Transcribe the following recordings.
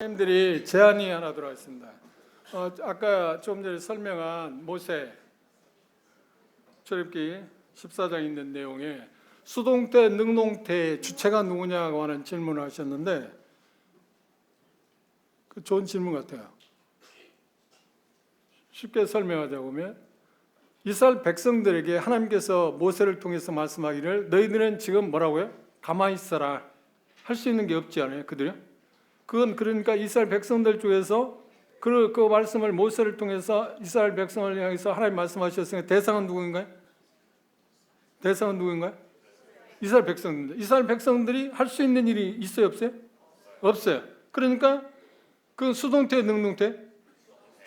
선생님들이 제안이 하나 들어왔습니다. 아까 좀 전에 설명한 모세 출애굽기 14장에 있는 내용에 수동태, 능동태의 주체가 누구냐고 하는 질문을 하셨는데 그 좋은 질문 같아요. 쉽게 설명하자고 하면 이스라엘 백성들에게 하나님께서 모세를 통해서 말씀하기를 너희들은 지금 뭐라고요? 가만히 있어라. 할 수 있는 게 없지 않아요? 그들이요? 그건 그러니까 이스라엘 백성들 중에서 그 말씀을 모세를 통해서 이스라엘 백성을 향해서 하나님 말씀하셨으니까 대상은 누구인가요? 대상은 누구인가요? 이스라엘 백성들. 이스라엘 백성들이 할 수 있는 일이 있어요, 없어요? 없어요. 그러니까 그 수동태, 능동태?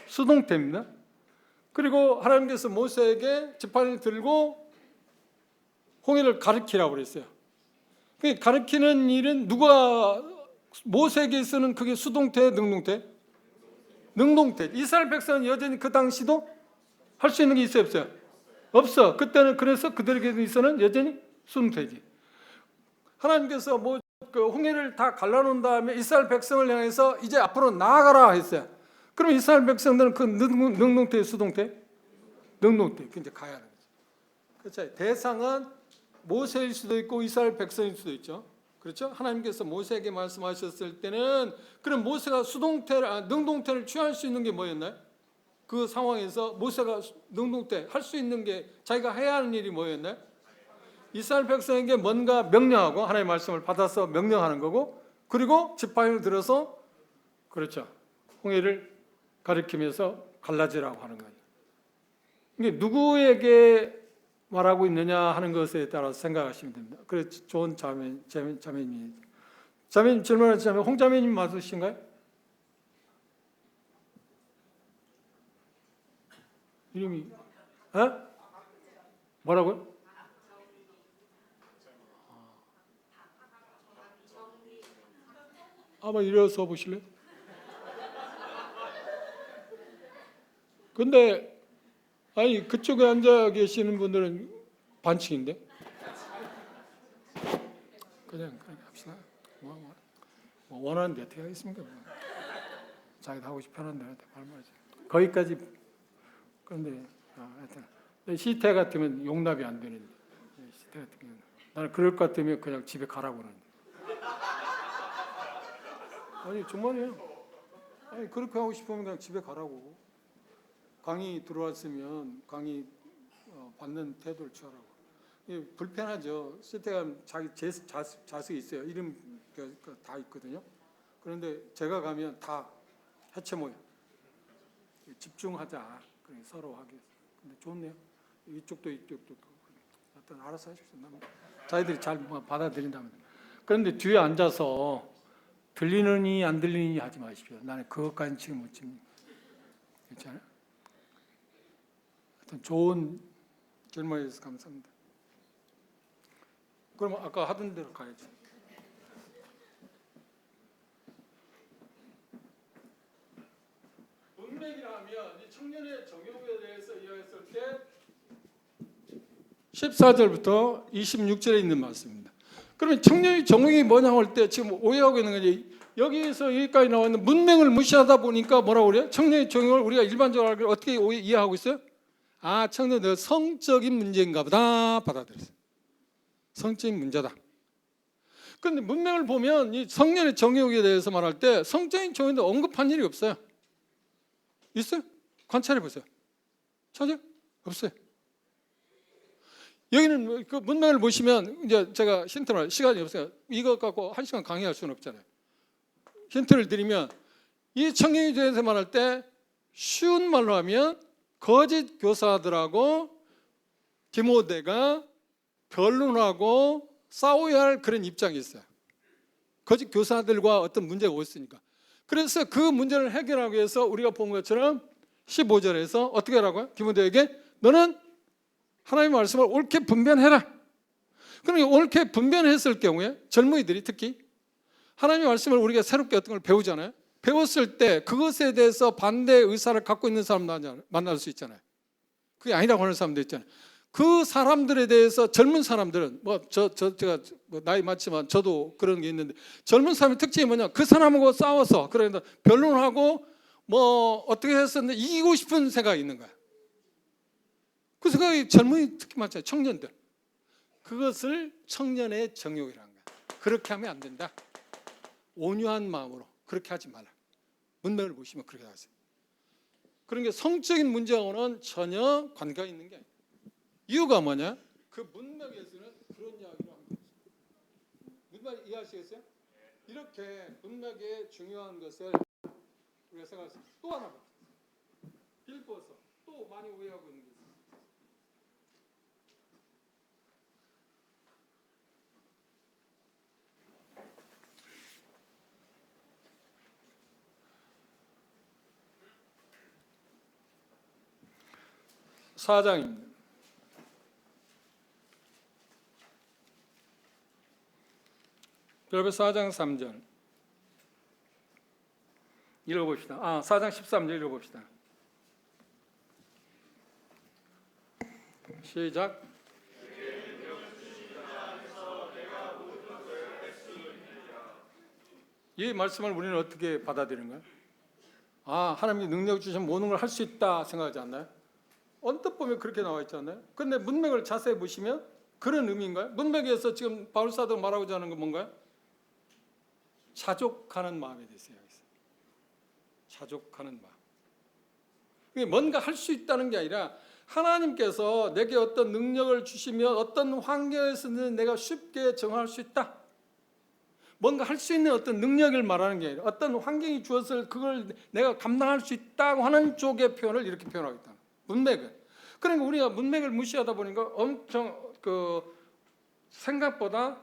수동태입니다. 그리고 하나님께서 모세에게 지팡이를 들고 홍해를 가르치라고 그랬어요. 그 가르치는 일은 누가 모세에게 쓰는 그게 수동태, 능동태? 능동태. 이스라엘 백성은 여전히 그 당시도 할 수 있는 게 있어요, 없어요? 없어. 그때는 그래서 그들에게 있어는 여전히 수동태지. 하나님께서 그 홍해를 다 갈라놓은 다음에 이스라엘 백성을 향해서 이제 앞으로 나아가라 했어요. 그럼 이스라엘 백성들은 그 능동태, 수동태? 능동태. 이제 가야 하는 거죠. 그렇죠. 대상은 모세일 수도 있고 이스라엘 백성일 수도 있죠. 그렇죠? 하나님께서 모세에게 말씀하셨을 때는 그럼 모세가 능동태를 취할 수 있는 게 뭐였나요? 그 상황에서 모세가 능동태 할 수 있는 게 자기가 해야 하는 일이 뭐였나요? 이스라엘 백성에게 뭔가 명령하고 하나님의 말씀을 받아서 명령하는 거고 그리고 지팡이를 들어서 그렇죠. 홍해를 가리키면서 갈라지라고 하는 거예요. 이게 누구에게 말하고 있느냐 하는 것에 따라서 생각하시면 됩니다. 그래서 좋은 자매님 질문하시자면 홍자매님 맞으신가요? 이름이 뭐라고요? 한번 일어서 보실래요? 근데 아니 그쪽에 앉아 계시는 분들은 반칙인데 그냥 합시다. 뭐 원하는 데 어떻게 하겠습니까? 자기도 하고 싶어 하는 데한테 말말이지. 거기까지. 그런데 하여튼 시태 같으면 용납이 안 되는데 시태 같으면 나는 그럴 것 같으면 그냥 집에 가라고 그러는데 아니 정말이에요. 아니 그렇게 하고 싶으면 그냥 집에 가라고. 강의 들어왔으면 강의 받는 태도를 취하라고. 불편하죠. 시태가 자기 자식이 있어요. 이름 다 있거든요. 그런데 제가 가면 다 해체 모여. 집중하자. 서로 하기. 근데 좋네요. 이쪽도 하여튼 알아서 하십시오. 자기들이 잘 받아들인다면. 그런데 뒤에 앉아서 들리느니 안 들리느니 하지 마십시오. 나는 그것까지 지금 못 칩니다. 괜찮아요? 하여튼 좋은 질문에 대해서 감사합니다. 그럼 아까 하던 대로 가야죠. 문맥이라면 이 청년의 정욕에 대해서 이야기했을 때 14절부터 26절에 있는 말씀입니다. 그러면 청년의 정욕이 뭐냐고 할 때 지금 오해하고 있는 거지. 여기에서 여기까지 나와 있는 문맥을 무시하다 보니까 뭐라고 그래요? 청년의 정욕을 우리가 일반적으로 어떻게 이해하고 있어요? 아, 청년들 성적인 문제인가 보다 받아들였어요. 성적인 문제다. 그런데 문맥을 보면 이 성년의 정욕에 대해서 말할 때 성적인 정욕인데 언급한 일이 없어요. 있어요? 관찰해 보세요. 찾아요? 없어요. 여기는 그 문맥을 보시면 이제 제가 힌트를 시간이 없어요. 이거 갖고 1시간 강의할 수는 없잖아요. 힌트를 드리면 이 청년에 대해서 말할 때 쉬운 말로 하면 거짓 교사들하고 디모데가 변론하고 싸워야 할 그런 입장이 있어요. 거짓 교사들과 어떤 문제가 있으니까. 그래서 그 문제를 해결하기 위해서 우리가 본 것처럼 15절에서 어떻게 하라고요? 디모데에게 너는 하나님의 말씀을 옳게 분별해라. 그러면 옳게 분별했을 경우에 젊은이들이 특히 하나님의 말씀을 우리가 새롭게 어떤 걸 배우잖아요. 배웠을 때 그것에 대해서 반대 의사를 갖고 있는 사람 만날 수 있잖아요. 그게 아니라고 하는 사람도 있잖아요. 그 사람들에 대해서 젊은 사람들은 제가 나이 많지만 저도 그런 게 있는데 젊은 사람의 특징이 뭐냐? 그 사람하고 싸워서 그러니까 변론하고 뭐 어떻게 했었는데 이기고 싶은 생각이 있는 거야. 그 생각이 젊은이 특히 많잖아요. 청년들. 그것을 청년의 정욕이라는 거야. 그렇게 하면 안 된다. 온유한 마음으로 그렇게 하지 말라. 문맥을 보시면 그렇게 하세요. 그런 게 성적인 문제하고는 전혀 관계가 있는 게 아니에요. 이유가 뭐냐? 그 문맥에서는 그런 이야기를 합니다. 문맥 이해하시겠어요? 이렇게 문맥의 중요한 것을 우리가 생각했습니다. 또 하나 봐. 빌보서 또 많이 오해하고 있는 게 있습니다. 사장입니다. 빌보 4장 3절 읽어봅시다. 4장 13절 읽어봅시다. 시작. 이 말씀을 우리는 어떻게 받아들이는 거예요? 하나님이 능력 주시면 모든 걸 할 수 있다 생각하지 않나요? 언뜻 보면 그렇게 나와 있지 않나요? 그런데 문맥을 자세히 보시면 그런 의미인가요? 문맥에서 지금 바울 사도가 말하고자 하는 건 뭔가요? 자족하는 마음에 대해서 이야기했어요. 자족하는 마음. 뭔가 할 수 있다는 게 아니라 하나님께서 내게 어떤 능력을 주시면 어떤 환경에서는 내가 쉽게 정할 수 있다. 뭔가 할 수 있는 어떤 능력을 말하는 게 아니라 어떤 환경이 주었을 그걸 내가 감당할 수 있다고 하는 쪽의 표현을 이렇게 표현하겠다. 문맥은. 그러니까 우리가 문맥을 무시하다 보니까 엄청 생각보다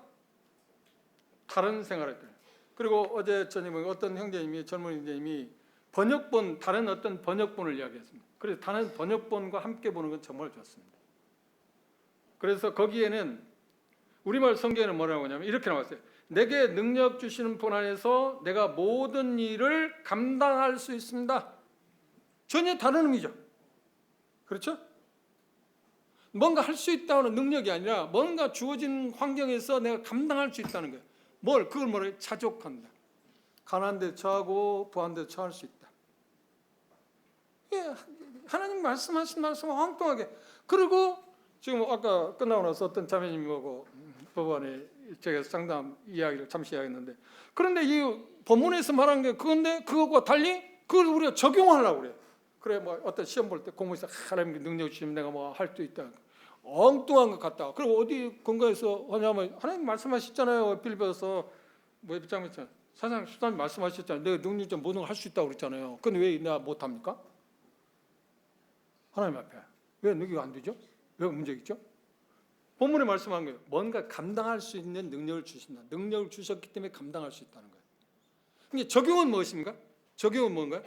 다른 생활을 했대요. 그리고 어제 저녁에 어떤 형제님이 젊은 형제님이 다른 어떤 번역본을 이야기했습니다. 그래서 다른 번역본과 함께 보는 건 정말 좋습니다. 그래서 거기에는 우리말 성경에는 뭐라고 하냐면 이렇게 나왔어요. 내게 능력 주시는 분 안에서 내가 모든 일을 감당할 수 있습니다. 전혀 다른 의미죠. 그렇죠? 뭔가 할 수 있다는 능력이 아니라 뭔가 주어진 환경에서 내가 감당할 수 있다는 거예요. 그걸 뭐래요? 자족한다. 가난한 데 처하고 부한 데 처할 수 있다. 하나님 말씀하신 말씀을 황통하게. 그리고 지금 아까 끝나고 나서 어떤 자매님이 보고 법원에 제가 상담 이야기를 잠시 이야기했는데, 그런데 이 본문에서 말한 게 그건데 그것과 달리 그걸 우리가 적용하려고 그래요. 그래 어떤 시험 볼 때 공부해서 하나님 능력 주시면 내가 할 수 있다. 엉뚱한 것 같다. 그리고 어디 근거에서 하냐면 하나님 말씀하셨잖아요. 빌립보서 입장 있잖아요. 사장 수단 말씀하셨잖아요. 내가 능력 좀 모든 걸 할 수 있다고 그랬잖아요. 근데 왜 내가 못 합니까? 하나님 앞에 왜 능력이 안 되죠? 왜 문제겠죠? 본문에 말씀한 거예요. 뭔가 감당할 수 있는 능력을 주신다. 능력을 주셨기 때문에 감당할 수 있다는 거예요. 그러니까 적용은 무엇입니까? 적용은 뭔가요?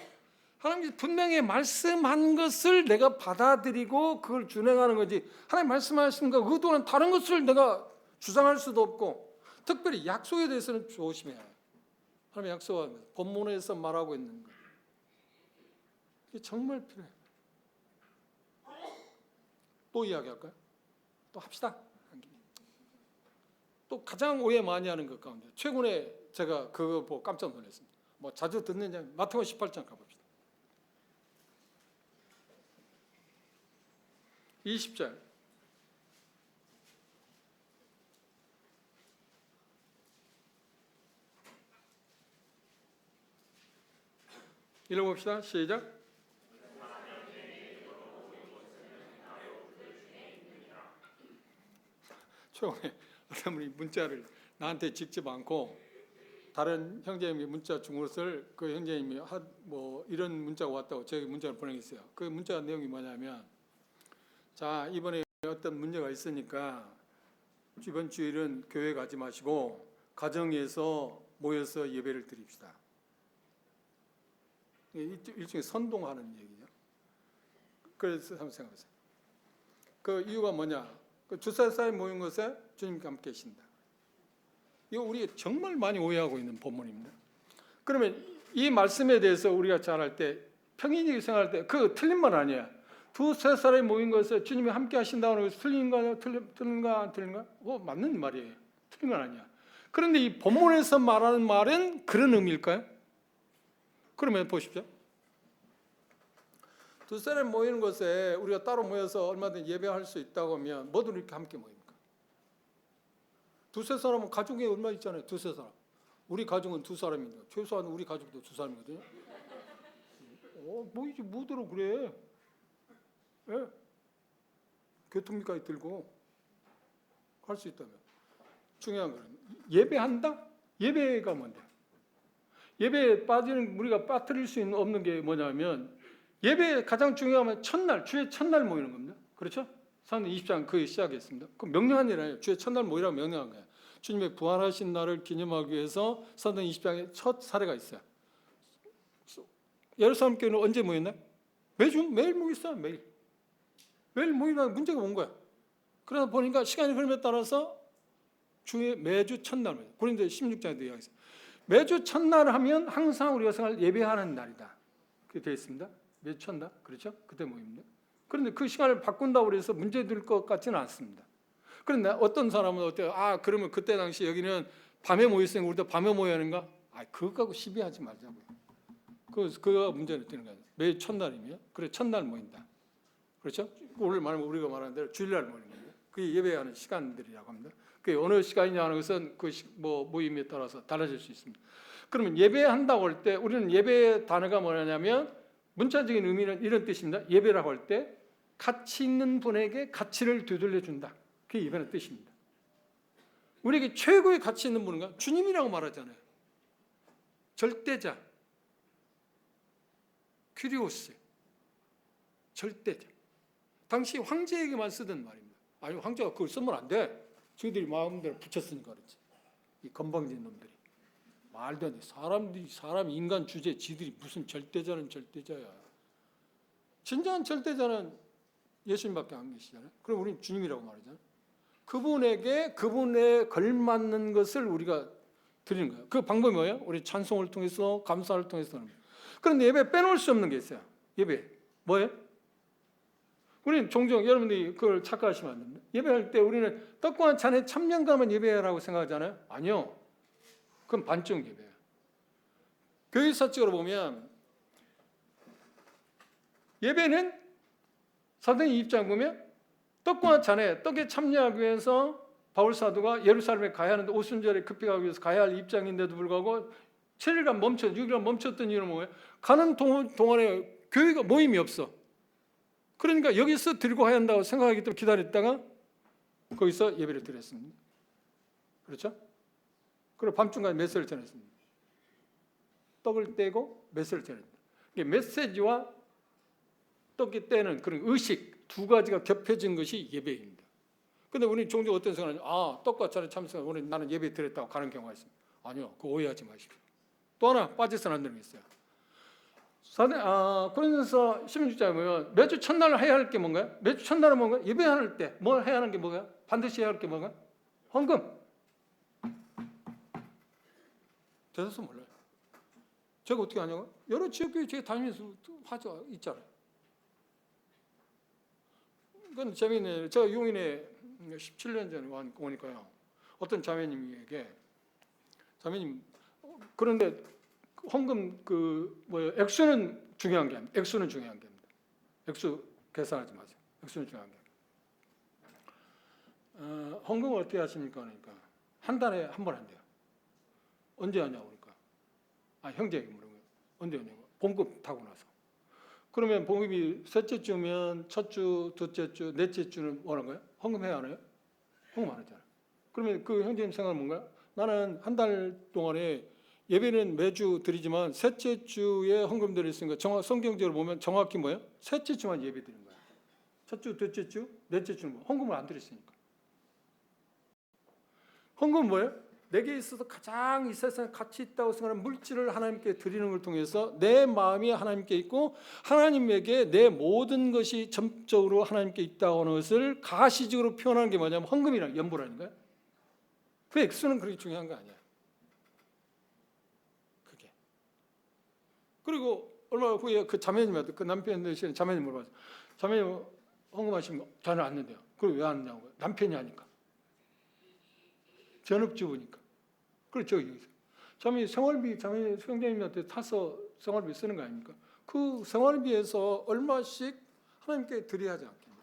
하나님이 분명히 말씀한 것을 내가 받아들이고 그걸 준행하는 거지, 하나님 말씀하신 것 의도는 다른 것을 내가 주장할 수도 없고, 특별히 약속에 대해서는 조심해야 해요. 하나님 약속한 것, 본문에서 말하고 있는 것, 이게 정말 필요해요. 또 이야기할까요? 또 합시다. 또 가장 오해 많이 하는 것 가운데 최근에 제가 그거 보고 깜짝 놀랐습니다. 자주 듣는 장 마태복음 18장 가봅시다. 20절 읽어봅시다. 시작. 최근에 어떤 분이 문자를 나한테 직접 않고 다른 형제님이 문자 준 것을 그 형제님이 이런 문자가 왔다고 저에게 문자를 보내겠어요. 그 문자 내용이 뭐냐면, 자, 이번에 어떤 문제가 있으니까 이번 주일은 교회 가지 마시고 가정에서 모여서 예배를 드립시다. 일종의 선동하는 얘기죠. 그래서 한번 생각해보세요. 그 이유가 뭐냐? 그 주사 사이 모인 것에 주님과 함께 계신다. 이거 우리 정말 많이 오해하고 있는 본문입니다. 그러면 이 말씀에 대해서 우리가 잘 할 때, 평인이 생각할 때 그 틀린 말 아니에요. 두세 사람이 모인 것에 주님이 함께 하신다는 것이 틀린가 안 틀린가? 맞는 말이에요. 틀린 건 아니야. 그런데 이 본문에서 말하는 말은 그런 의미일까요? 그러면 보십시오. 두 사람이 모이는 곳에 우리가 따로 모여서 얼마든지 예배할 수 있다고 하면 뭐든 이렇게 함께 모입니까? 두세 사람은 가족이 얼마 있잖아요. 두세 사람. 우리 가족은 두 사람인데 최소한 우리 가족도 두 사람이거든요. 모이지 뭐더러 그래. 예? 교통비까지 들고 할 수 있다면. 중요한 거는 예배한다? 예배가 뭔데? 예배에 빠지는 우리가 빠뜨릴 수 없는 게 뭐냐면 예배의 가장 중요한 건 첫날, 주의 첫날 모이는 겁니다. 그렇죠? 사도행전 20장 그 시작했습니다. 그 명령한 일 아니에요. 주의 첫날 모이라고 명령한 거예요. 주님의 부활하신 날을 기념하기 위해서 사도행전 20장에 첫 사례가 있어요. 예루살렘 교회는 언제 모였나요? 매일 모였어요. 매일 모이다 문제가 온 거야. 그러다 보니까 시간이 흐름에 따라서 주의 매주 첫날, 고린도 16장에도 이야기했어요. 매주 첫날 하면 항상 우리가 생각할 예배하는 날이다. 그렇게 되어 있습니다. 매주 첫날, 그렇죠? 그때 모입니다. 그런데 그 시간을 바꾼다고 해서 문제될 것 같지는 않습니다. 그런데 어떤 사람은 어때요? 그러면 그때 당시 여기는 밤에 모였으니까 우리도 밤에 모여야 하는가? 그거 갖고 시비하지 말자고요. 그거가 문제는 되는 거예요. 매주 첫날이면 그래 첫날 모인다. 그렇죠? 오늘 말하면 우리가 말하는 대로 주일날 모이는 겁니다. 그게 예배하는 시간들이라고 합니다. 그게 어느 시간이냐 하는 것은 그 모임에 따라서 달라질 수 있습니다. 그러면 예배한다고 할 때 우리는 예배의 단어가 뭐냐면 문자적인 의미는 이런 뜻입니다. 예배라고 할 때 가치 있는 분에게 가치를 되돌려 준다. 그게 예배의 뜻입니다. 우리에게 최고의 가치 있는 분인가? 주님이라고 말하잖아요. 절대자, 큐리오스, 절대자. 당시 황제에게만 쓰던 말입니다. 황제가 그걸 쓰면 안 돼. 저희들이 마음대로 붙였으니까 그렇지. 이 건방진 놈들이. 말도 안 돼. 사람 인간 주제 지들이 무슨 절대자는 절대자야. 진정한 절대자는 예수님밖에 안 계시잖아요. 그럼 우리는 주님이라고 말하잖아요. 그분에게 그분에 걸맞는 것을 우리가 드리는 거예요. 그 방법이 뭐예요? 우리 찬송을 통해서 감사를 통해서 하는 거예요. 그런데 예배 빼놓을 수 없는 게 있어요. 예배. 뭐예요? 우리는 종종 여러분들이 그걸 착각하시면 안 됩니다. 예배할 때 우리는 떡과 잔에 참념감은 예배라고 생각하잖아요. 아니요. 그건 반쪽 예배예요. 교회사적으로 보면 예배는 사도행전 2장 보면 떡과 잔에 떡에 참여하기 위해서 바울 사도가 예루살렘에 가야 하는데 오순절에 급히 가기 위해서 가야 할 입장인데도 불구하고 7일간 6일간 멈췄던 이유는 뭐예요? 가는 동안에 교회가 모임이 없어. 그러니까 여기서 들고 가야 한다고 생각하기 때문에 기다렸다가 거기서 예배를 드렸습니다. 그렇죠? 그리고 밤중까지 메시지를 전했습니다. 떡을 떼고 메시지를 전했습니다. 메시지와 떡이 떼는 그런 의식 두 가지가 겹쳐진 것이 예배입니다. 그런데 우리는 종종 어떤 생각을 하냐? 떡과 잔에 참석하고 우리 나는 예배 드렸다고 가는 경우가 있습니다. 아니요. 그거 오해하지 마십시오. 또 하나 빠져서는 안 되는 게 있어요. 고린도서 16장에 보면 매주 첫날 해야 할 게 뭔가요? 매주 첫날은 뭔가요? 예배할 때 뭘 해야 하는 게 뭔가요? 반드시 해야 할 게 뭔가요? 헌금. 대다수 몰라요. 제가 어떻게 하냐고요? 여러 지역교회 제가 다니면서 하죠. 있잖아요. 그건 재미있네요. 제가 용인에 17년 전에 오니까요. 어떤 자매님에게 자매님 그런데 헌금 액수는 중요한 게 아닙니다. 액수는 중요한 게 아닙니다. 액수 계산하지 마세요. 액수는 중요한 게 아닙니다. 헌금을 어떻게 하십니까? 그러니까 한 달에 한 번 한대요. 언제 하냐고 그러니까 형제에게 물어보면 언제 하냐고 봉급 타고 나서. 그러면 봉급이 셋째 주면 첫 주, 둘째 주, 넷째 주는 뭐라는 거예요? 헌금해야 하나요? 헌금 안 하잖아요. 그러면 그 형제님 생각은 뭔가요? 나는 한 달 동안에 예배는 매주 드리지만 셋째 주에 헌금 드렸으니까 성경적으로 보면 정확히 뭐예요? 셋째 주만 예배 드린 거예요. 첫 주, 둘째 주, 넷째 주는 헌금을 안 드렸으니까. 헌금은 뭐예요? 내게 있어서 가장 이 세상에 가치 있다고 생각하는 물질을 하나님께 드리는 걸 통해서 내 마음이 하나님께 있고 하나님에게 내 모든 것이 전적으로 하나님께 있다고 하는 것을 가시적으로 표현하는 게 뭐냐면 헌금이랑 연보라는 거예요. 그 액수는 그렇게 중요한 거 아니에요. 그게. 그리고 얼마 후에 그 자매님한테 그 남편 되시는 자매님 물어봤어요. 자매님 헌금하신 거 저는 안 낸대요. 그럼 왜 안 내냐고. 남편이 하니까. 전업주부니까. 그렇죠. 자매 생활비 자매 수영장님한테 타서 생활비 쓰는 거 아닙니까? 그 생활비에서 얼마씩 하나님께 드려야 하지 않겠냐.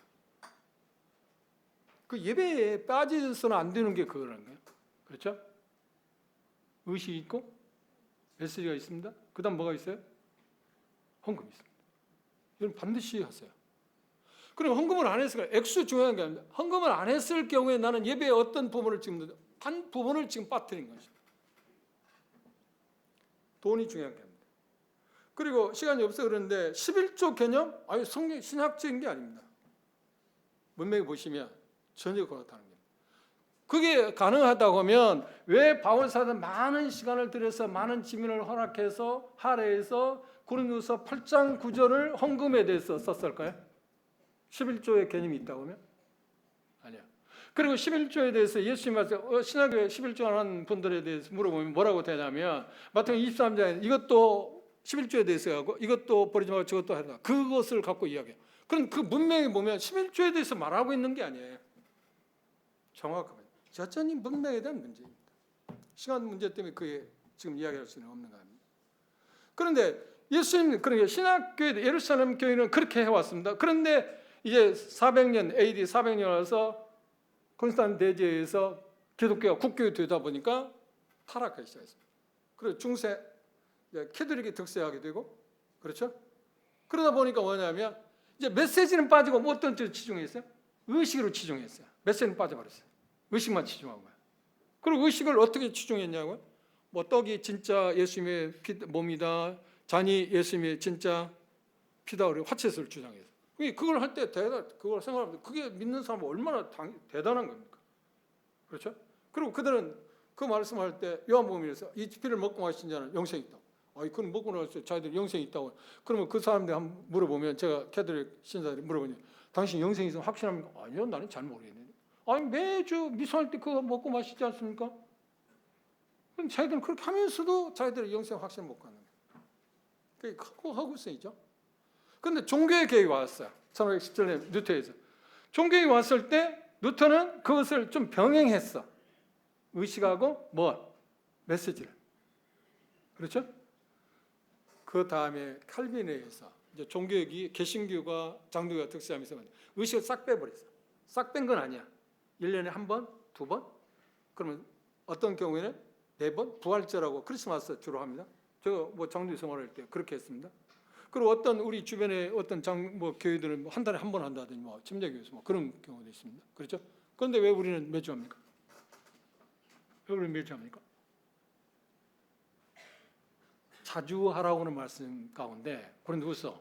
그 예배에 빠져서는 안 되는 게 그거라는 거예요. 그렇죠? 의식이 있고 메시지가 있습니다. 그 다음 뭐가 있어요? 헌금이 있습니다. 이건 반드시 하세요. 그럼 헌금을 안 했을까? 액수 중요한 게 아닙니다. 헌금을 안 했을 경우에 나는 예배의 어떤 부분을 지금 한 부분을 지금 빠뜨린 것이죠. 돈이 중요한 게 아닙니다. 그리고 시간이 없어 그러는데 11조 개념? 아니 성경 신학적인 게 아닙니다. 문맥에 보시면 전혀 그렇다는 겁니다. 그게 가능하다고 하면 왜 바울사도는 많은 시간을 들여서 많은 지문을 허락해서 할애해서 고린도서 8장 9절을 헌금에 대해서 썼을까요? 11조의 개념이 있다고 하면? 아니야. 그리고 11조에 대해서 예수님 말씀 신학교에 11조 하는 분들에 대해서 물어보면 뭐라고 되냐면 마태복음 23장에 이것도 11조에 대해서 하고 이것도 버리지 말고 저것도 하라. 그것을 갖고 이야기해요. 그럼 그 문맥에 보면 11조에 대해서 말하고 있는 게 아니에요. 정확합니다. 여전히 문맥에 대한 문제입니다. 시간 문제 때문에 그게 지금 이야기할 수는 없는 거 아닙니까? 그런데 예수님 그러니까 신학교에 예루살렘 교회는 그렇게 해왔습니다. 그런데 이제 400년 AD 400년 와서 콘스탄 대제에서 기독교가 국교가 되다 보니까 타락하기 시작했습니다. 그리고 중세 캐톨릭이 득세하게 되고 그렇죠? 그러다 보니까 뭐냐면 이제 메시지는 빠지고 뭐 어떤 쪽으로 치중했어요? 의식으로 치중했어요. 메시지는 빠져버렸어요. 의식만 치중한 거예요. 그리고 의식을 어떻게 치중했냐고요? 뭐 떡이 진짜 예수님의 몸이다. 잔이 예수님의 진짜 피다. 그리고 화채술을 주장해서. 그걸 할 때 그걸 생각하면 그게 믿는 사람은 얼마나 대단한 겁니까? 그렇죠? 그리고 그들은 그 말씀할 때 요한복음에서 이 피를 먹고 마신 자는 영생이 있다고. 그건 먹고 나서 자기들 영생이 있다고. 그러면 그 사람들 한번 물어보면 제가 캐톨릭 신자들이 물어보면 당신 영생이 있으면 확신합니까? 아니요, 나는 잘 모르겠는데. 아니 매주 미사할 때 그거 먹고 마시지 않습니까? 그럼 자기들은 그렇게 하면서도 자기들의 영생 확신을 못 갖는 거예요. 그게 크고 허구성이죠. 그런데 종교의 계획이 왔어요. 1517년 뉴턴에서. 종교에 왔을 때 뉴턴은 그것을 좀 병행했어. 의식하고 뭐? 메시지를. 그렇죠? 그 다음에 칼빈에 의해서 이제 종교학이 개신교가 장로교가 득세하면서 의식을 싹 빼버렸어. 싹 뺀 건 아니야. 1년에 한 번, 두 번? 그러면 어떤 경우에는 네 번? 부활절하고 크리스마스 주로 합니다. 저 뭐 장로 생활할 때 그렇게 했습니다. 그리고 어떤 우리 주변에 어떤 교회들은 한 달에 한 번 한다든지 뭐 침례교에서 뭐 그런 경우도 있습니다. 그렇죠? 그런데 왜 우리는 매주 합니까? 왜 우리는 매주 합니까? 자주 하라고 하는 말씀 가운데 고린도후서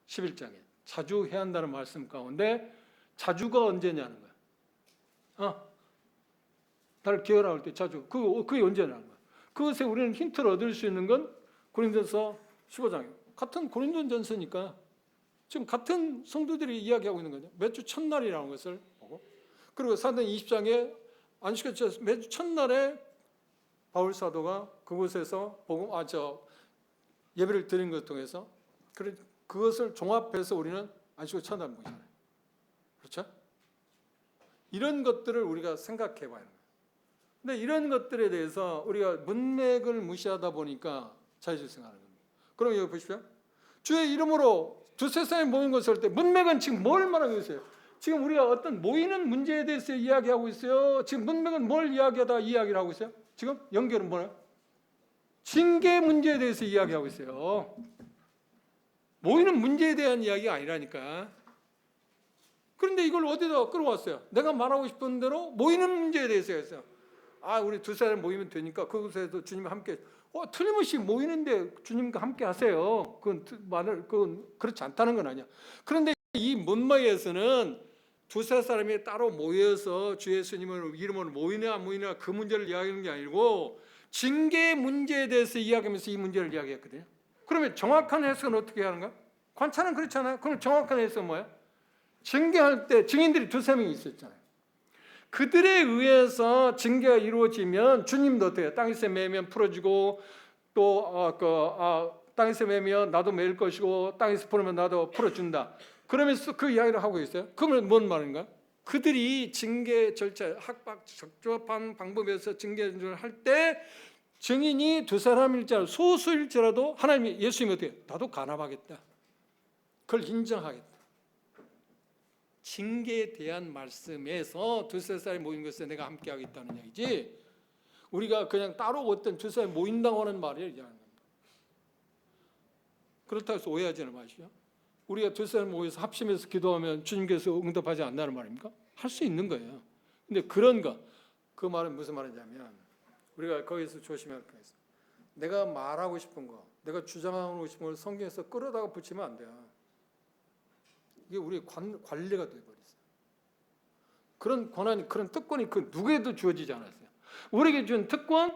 11장에 자주 해야 한다는 말씀 가운데 자주가 언제냐는 거야. 나를 기억하라 할 때 자주. 그게 언제냐는 거야. 그것에 우리는 힌트를 얻을 수 있는 건 고린도서 15장이에요. 같은 고린도전서니까 지금 같은 성도들이 이야기하고 있는 거죠. 매주 첫날이라는 것을 보고 그리고 사도행 20장에 안식일 매주 첫날에 바울 사도가 그곳에서 예배를 드린 것을 통해서 그것을 종합해서 우리는 안식일 첫날 보잖아요. 그렇죠? 이런 것들을 우리가 생각해 봐야 합니다. 근데 이런 것들에 대해서 우리가 문맥을 무시하다 보니까 자유주의 생각하는 겁니다. 그럼 여기 보십시오. 주의 이름으로 두세 사람이 모인 것을 할 때 문맥은 지금 뭘 말하고 있어요? 지금 우리가 어떤 모이는 문제에 대해서 이야기하고 있어요. 지금 문맥은 뭘 이야기하다 이야기를 하고 있어요? 지금 연결은 뭐예요? 징계 문제에 대해서 이야기하고 있어요. 모이는 문제에 대한 이야기가 아니라니까. 그런데 이걸 어디다 끌어왔어요? 내가 말하고 싶은 대로 모이는 문제에 대해서 했어요. 우리 두 사람 모이면 되니까 그곳에서 주님과 함께 틀림없이 모이는데 주님과 함께 하세요. 그건 그렇지 않다는 건 아니야. 그런데 이 문맥에서는 두세 사람이 따로 모여서 주 예수님을 이름으로 모이냐 안 모이냐 그 문제를 이야기하는 게 아니고 징계 문제에 대해서 이야기하면서 이 문제를 이야기했거든요. 그러면 정확한 해석은 어떻게 하는가? 관찰은 그렇잖아요. 그럼 정확한 해석은 뭐야? 징계할 때 증인들이 두세 명이 있었잖아요. 그들에 의해서 징계가 이루어지면 주님도 어때요? 땅에서 매면 풀어지고 또 땅에서 매면 나도 매일 것이고 땅에서 풀면 나도 풀어준다. 그러면서 그 이야기를 하고 있어요. 그러면 뭔 말인가? 그들이 징계 절차, 학박 적법한 방법에서 징계를 할 때 증인이 두 사람일지라도 소수일지라도 하나님이 예수님이 어떻게 나도 간합하겠다. 그걸 인정하겠다. 징계에 대한 말씀에서 두세 사람이 모인 것에 내가 함께 하겠다는 얘기지 우리가 그냥 따로 어떤 두세 사람이 모인다고 하는 말을 얘기하는 겁니다. 그렇다고 해서 오해하지는 마시죠. 우리가 두세 사람 모여서 합심해서 기도하면 주님께서 응답하지 않는다는 말입니까? 할 수 있는 거예요. 근데 그런 거, 그 말은 무슨 말이냐면 우리가 거기서 조심해야 할 게 있어요. 내가 말하고 싶은 거, 내가 주장하고 싶은 걸 성경에서 끌어다가 붙이면 안 돼요. 이게 우리의 관리가 되어버렸어요. 그런 권한이, 그런 특권이 그 누구에도 주어지지 않았어요. 우리에게 준 특권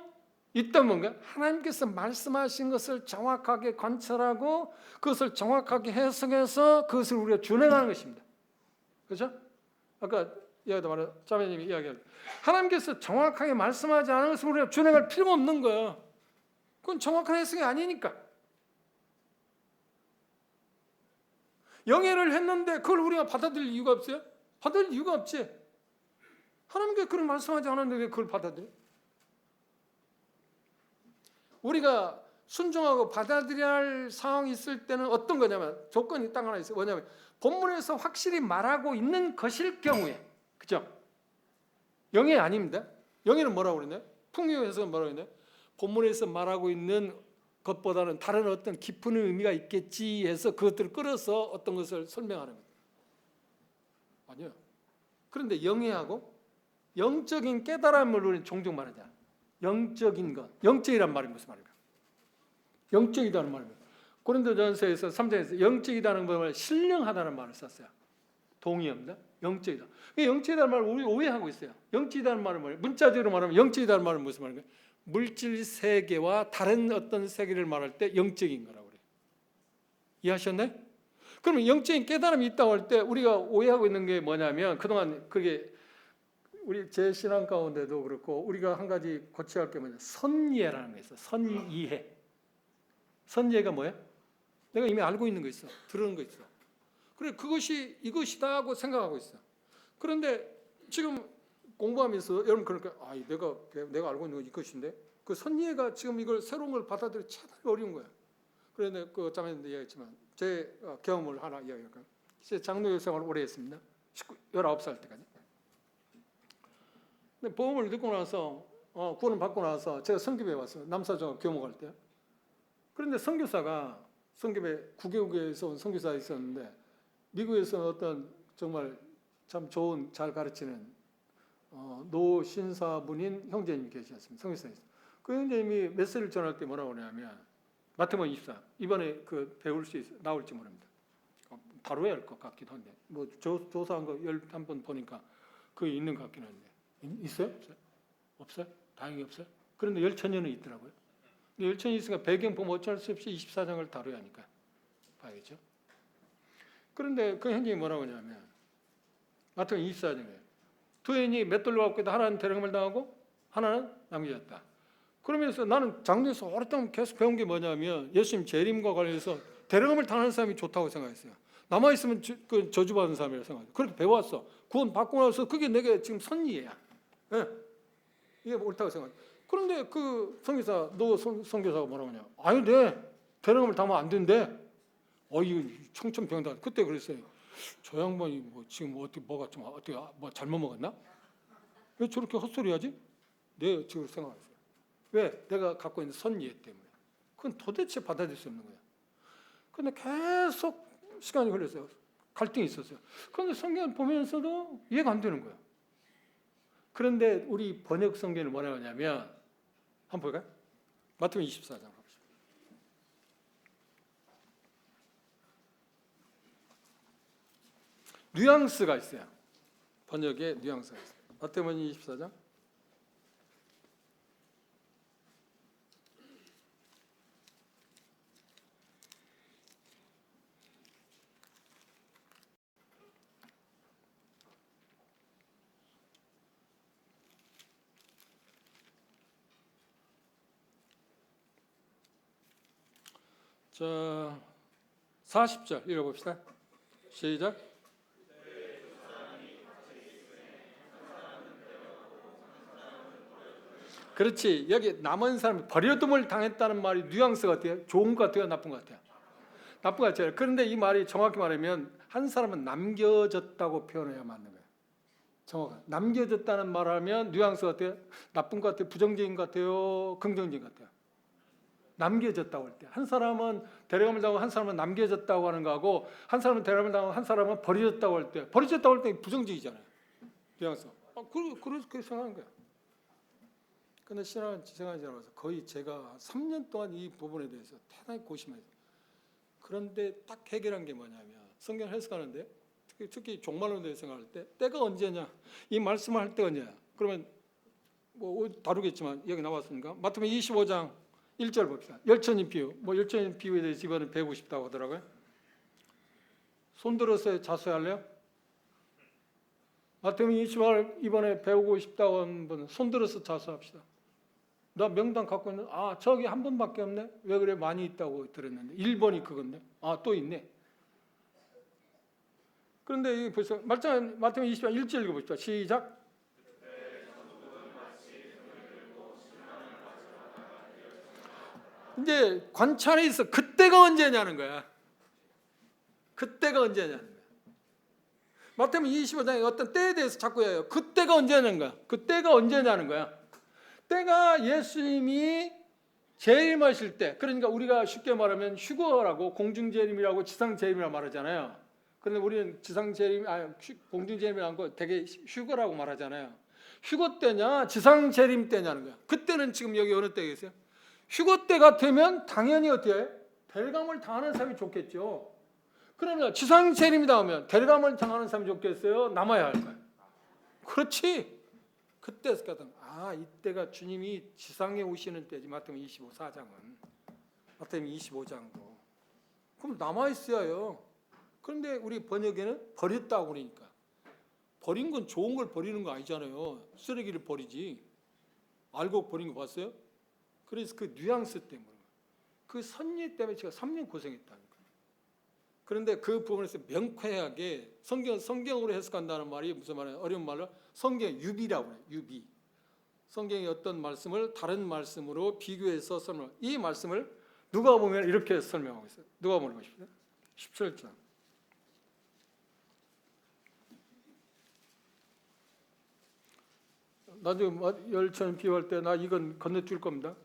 있다면 뭔가 하나님께서 말씀하신 것을 정확하게 관찰하고 그것을 정확하게 해석해서 그것을 우리가 준행하는 것입니다. 그렇죠? 아까 이야기도 말해 자매님이 이야기할 하나님께서 정확하게 말씀하지 않은 것을 우리가 준행할 필요가 없는 거예요. 그건 정확한 해석이 아니니까. 영예를 했는데 그걸 우리가 받아들일 이유가 없어요? 받아들일 이유가 없지. 하나님께서 그런 말씀하지 않았는데 왜 그걸 받아들여? 우리가 순종하고 받아들여야 할 상황이 있을 때는 어떤 거냐면 조건이 딱 하나 있어요. 뭐냐면 본문에서 확실히 말하고 있는 것일 경우에, 그죠? 영예 아닙니다. 영예는 뭐라고 그러냐? 풍요에서는 뭐라고 그러냐? 본문에서 말하고 있는 것보다는 다른 어떤 깊은 의미가 있겠지 해서 그것들을 끌어서 어떤 것을 설명하는 겁니다. 아니요. 그런데 영예하고 영적인 깨달음을 우리는 종종 말하잖아요. 영적인 것, 영적이란 말이 무슨 말입니까? 영적이다는 말입니다. 고린도전서에서 3장에서 영적이다는 말을 신령하다는 말을 썼어요. 동의합니다. 영적이다. 영적이다는 말을 우리 오해하고 있어요. 영적이다는 말은 뭐예요? 문자적으로 말하면 영적이다는 말은 무슨 말인가요? 물질 세계와 다른 어떤 세계를 말할 때 영적인 거라고 그래요. 이해하셨나요? 그러면 영적인 깨달음이 있다고 할 때 우리가 오해하고 있는 게 뭐냐면 그동안 그게 우리 제 신앙 가운데도 그렇고 우리가 한 가지 고쳐야 할 게 뭐냐? 선이해라는 게 있어. 선이해. 선이해가 뭐야? 내가 이미 알고 있는 거 있어. 들은 거 있어. 그래 그것이 이것이다 하고 생각하고 있어. 그런데 지금 공부하면서 여러분 그러니까 내가 알고 있는 거 이것인데 그 선이해가 지금 이걸 새로운 걸 받아들여 차단이 어려운 거야. 그런데 그 자매님도 이야기했지만 제 경험을 하나 이야기할까요? 제 장로교 생활을 오래 했습니다. 19살 때까지. 근데 복음을 듣고 나서 구원을 받고 나서 제가 선교회에 왔어요. 남사정 교목할 때. 그런데 선교사가 선교회 국외국에서 온 선교사가 있었는데 미국에서 어떤 정말 참 좋은 잘 가르치는 노신사분인 형제님이 계셨습니다. 선교사에서. 그 형제님이 메시지를 전할 때 뭐라고 하냐면 마태복음 24 이번에 그 배울 수 나올지 모릅니다. 다뤄야 할 것 같기도 한데 뭐 조사한 거 11번 보니까 그게 있는 것 같긴 한데 있어요? 없어요? 없어요? 다행히 없어요? 그런데 열천년은 있더라고요. 열천이 있으니까 배경 보면 어쩔 수 없이 24장을 다뤄야 하니까 봐야겠죠. 그런데 그 형제이 뭐라고 하냐면 마태복음 24장에 두 애인이 맷돌로 갖고 있다 하나는 데려감을 당하고 하나는 남겨졌다. 그러면서 나는 장로에서 오랫동안 계속 배운 게 뭐냐면 예수님 재림과 관련해서 데려감을 당하는 사람이 좋다고 생각했어요. 남아있으면 그 저주받은 사람이라고 생각했어요. 그렇게 배웠어. 구원 받고 나서 그게 내게 지금 선이에요. 네. 이게 옳다고 생각해요. 그런데 그 선교사, 선교사가 뭐라고 하냐. 아니, 데려감을 당하면 안 된대. 이거 청천벽력다. 그때 그랬어요. 저 양반이 뭐 지금 어떻게 뭐가 좀 어떻게 뭐 잘못 먹었나? 왜 저렇게 헛소리하지? 네, 지금 생각했어요. 왜? 내가 갖고 있는 선이해 때문에. 그건 도대체 받아들일 수 없는 거야. 그런데 계속 시간이 흘렀어요. 갈등이 있었어요. 그런데 성경을 보면서도 이해가 안 되는 거예요. 그런데 우리 번역 성경을 뭐라고 하냐면 한번 볼까요? 마태복음 24장 봅시다. 뉘앙스가 있어요. 번역에 뉘앙스가 있어요. 마태복음 24장 자, 40절 읽어봅시다. 시작. 그렇지. 여기 남은 사람이 버려둠을 당했다는 말이 뉘앙스가 어때요? 좋은 것 같아요? 나쁜 것 같아요? 나쁜 것 같아요. 그런데 이 말이 정확히 말하면 한 사람은 남겨졌다고 표현해야 맞는 거예요. 정확하게. 남겨졌다는 말을 하면 뉘앙스가 어때요? 나쁜 것 같아요? 부정적인 것 같아요? 긍정적인 것 같아요? 남겨졌다고 할 때. 한 사람은 데려감을 당하고 한 사람은 남겨졌다고 하는 거하고 한 사람은 데려감을 당하고 한 사람은 버려졌다고 할 때. 버려졌다고 할 때 부정적이잖아요. 뉘앙스. 그렇게 생각하는 거예요. 근데 신앙은 지생활이 지나면서 거의 제가 3년 동안 이 부분에 대해서 대단히 고심해요. 그런데 딱 해결한 게 뭐냐면 성경 해석하는데 특히 종말론에 대해서 생각할 때 때가 언제냐? 이 말씀을 할 때가 언제냐? 그러면 뭐 다루겠지만 여기 나왔으니까 마태복음 25장 1절 봅시다. 열천인 비유. 뭐 열천인 비유에 대해서 이번에 배우고 싶다고 하더라고요. 손 들어서 자수할래요? 마태복음 25장 이번에 배우고 싶다고 하는 분은 손 들어서 자수합시다. 나 명단 갖고 있는 저기 한 번밖에 없네. 왜 그래? 많이 있다고 들었는데 1번이 그건데 또 있네. 그런데 이 벌써 마태복음 20장 1절 읽어봅시다. 시작. 이제 관찰에 있어. 그때가 언제냐는 거야. 그때가 언제냐는 거야. 마태복음 25장에 어떤 때에 대해서 자꾸 해요. 그때가 언제냐는 거야. 그때가 언제냐는 거야. 때가 예수님이 재림하실 때, 그러니까 우리가 쉽게 말하면 휴거라고 공중재림이라고 지상재림이라고 말하잖아요. 그런데 우리는 지상재림, 공중재림이라는 거 되게 휴거라고 말하잖아요. 휴거 때냐, 지상재림 때냐는 거야. 그때는 지금 여기 어느 때가 있어요? 휴거 때 같으면 당연히 어때요? 데려감을 당하는 사람이 좋겠죠. 그러면 지상재림이 나오면 데려감을 당하는 사람이 좋겠어요? 남아야 할까요? 그렇지. 그때였거든. 이때가 주님이 지상에 오시는 때지. 마태복음 25장은. 마태복음 25장도. 그럼 남아 있어야 해요. 그런데 우리 번역에는 버렸다고 그러니까. 버린 건 좋은 걸 버리는 거 아니잖아요. 쓰레기를 버리지. 알고 버린 거 봤어요? 그래서 그 뉘앙스 때문에. 그 선례 때문에 제가 3년 고생했다니까. 그런데 그 부분에서 명쾌하게 성경으로 해석한다는 말이 무슨 말이에요? 어려운 말로 성경 유비라고 해요. 유비. 성경의 어떤 말씀을 다른 말씀으로 비교해서 설명. 이 말씀을 누가 보면 이렇게 설명하고 있어요. 누가 보면 보십시오. 17장. 나중에 열천 비유할 때 나 이건 건너뛸 겁니다.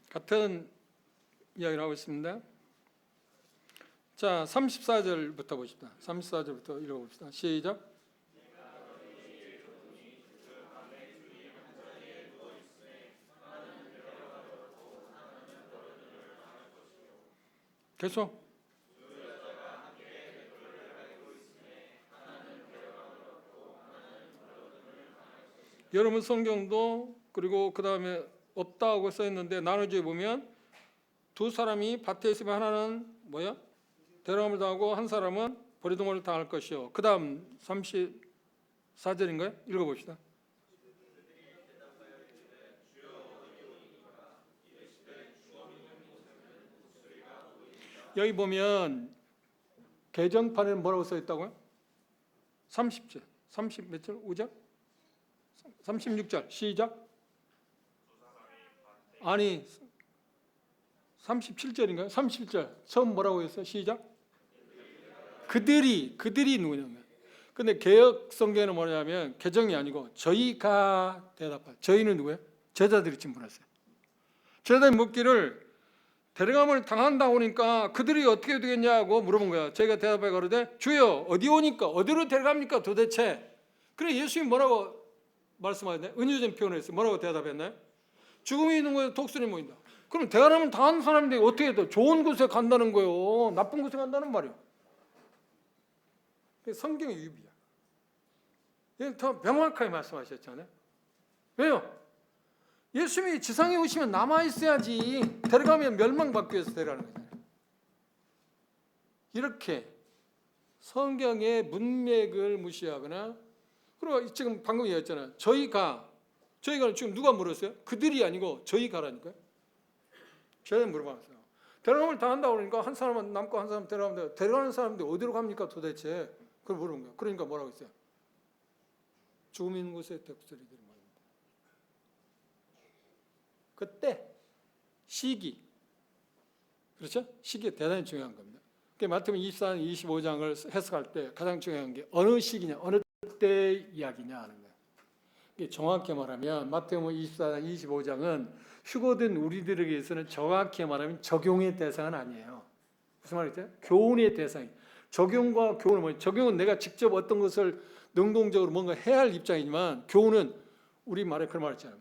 같은 이야기를 하고 있습니다. 자, 34절부터 보십시다. 34절부터 읽어봅시다. 시작. 계속. 여러분 성경도 그리고 그 다음에 없다고 써있는데 나눠져 보면 두 사람이 밭에 있으면 하나는 뭐야? 데려감을 당하고 한 사람은 버리동을 당할 것이요. 그 다음 34절인가요? 읽어봅시다. 여기 보면 개정판에는 뭐라고 써있다고요? 30절. 30 몇 절? 5절? 36절. 시작. 아니 37절인가요? 37절. 처음 뭐라고 했어요? 시작. 그들이 누구냐면. 근데 개역 성경에는 뭐냐면 개정이 아니고 저희가 대답할. 저희는 누구예요? 제자들이 질문했어요. 제자들이 묻기를 데려감을 당한다고 하니까 그들이 어떻게 되겠냐고 물어본 거야. 저희가 대답해 가로되 주여 어디 오니까 어디로 데려갑니까 도대체? 그래 예수님이 뭐라고 말씀하셨나요? 은유적인 표현을 했어요. 뭐라고 대답했나요? 죽음이 있는 곳에 독수리 모인다. 그럼 데려감을 당한 사람들이 어떻게 돼? 좋은 곳에 간다는 거예요. 나쁜 곳에 간다는 말이에요. 성경의 유비야. 이건 더 명확하게 말씀하셨잖아요. 왜요? 예수님이 지상에 오시면 남아 있어야지. 데려가면 멸망받기 위해서 데려가는 거잖아요. 이렇게 성경의 문맥을 무시하거나, 그리고 지금 방금 얘기했잖아요. 저희가 저희가 지금 누가 물었어요? 그들이 아니고 저희가라니까요. 제가 물어봤어요. 데려가면 다 한다고 그러니까 한 사람은 남고 한 사람 데려가면 돼요. 데려가는 사람들 어디로 갑니까 도대체? 그걸 물어본 거예요. 그러니까 뭐라고 했어요? 죽음 있는 곳에 독수리들이 모입니다. 그때 시기, 그렇죠? 시기가 대단히 중요한 겁니다. 마태복음 24장, 25장을 해석할 때 가장 중요한 게 어느 시기냐, 어느 때 이야기냐 하는 거예요. 정확히 말하면 마태복음 24장, 25장은 휴거된 우리들에게서는 정확히 말하면 적용의 대상은 아니에요. 무슨 말이죠? 교훈의 대상이. 적용과 교훈은 뭐예요? 적용은 내가 직접 어떤 것을 능동적으로 뭔가 해야 할 입장이지만 교훈은 우리 말에 그런 말 있잖아요.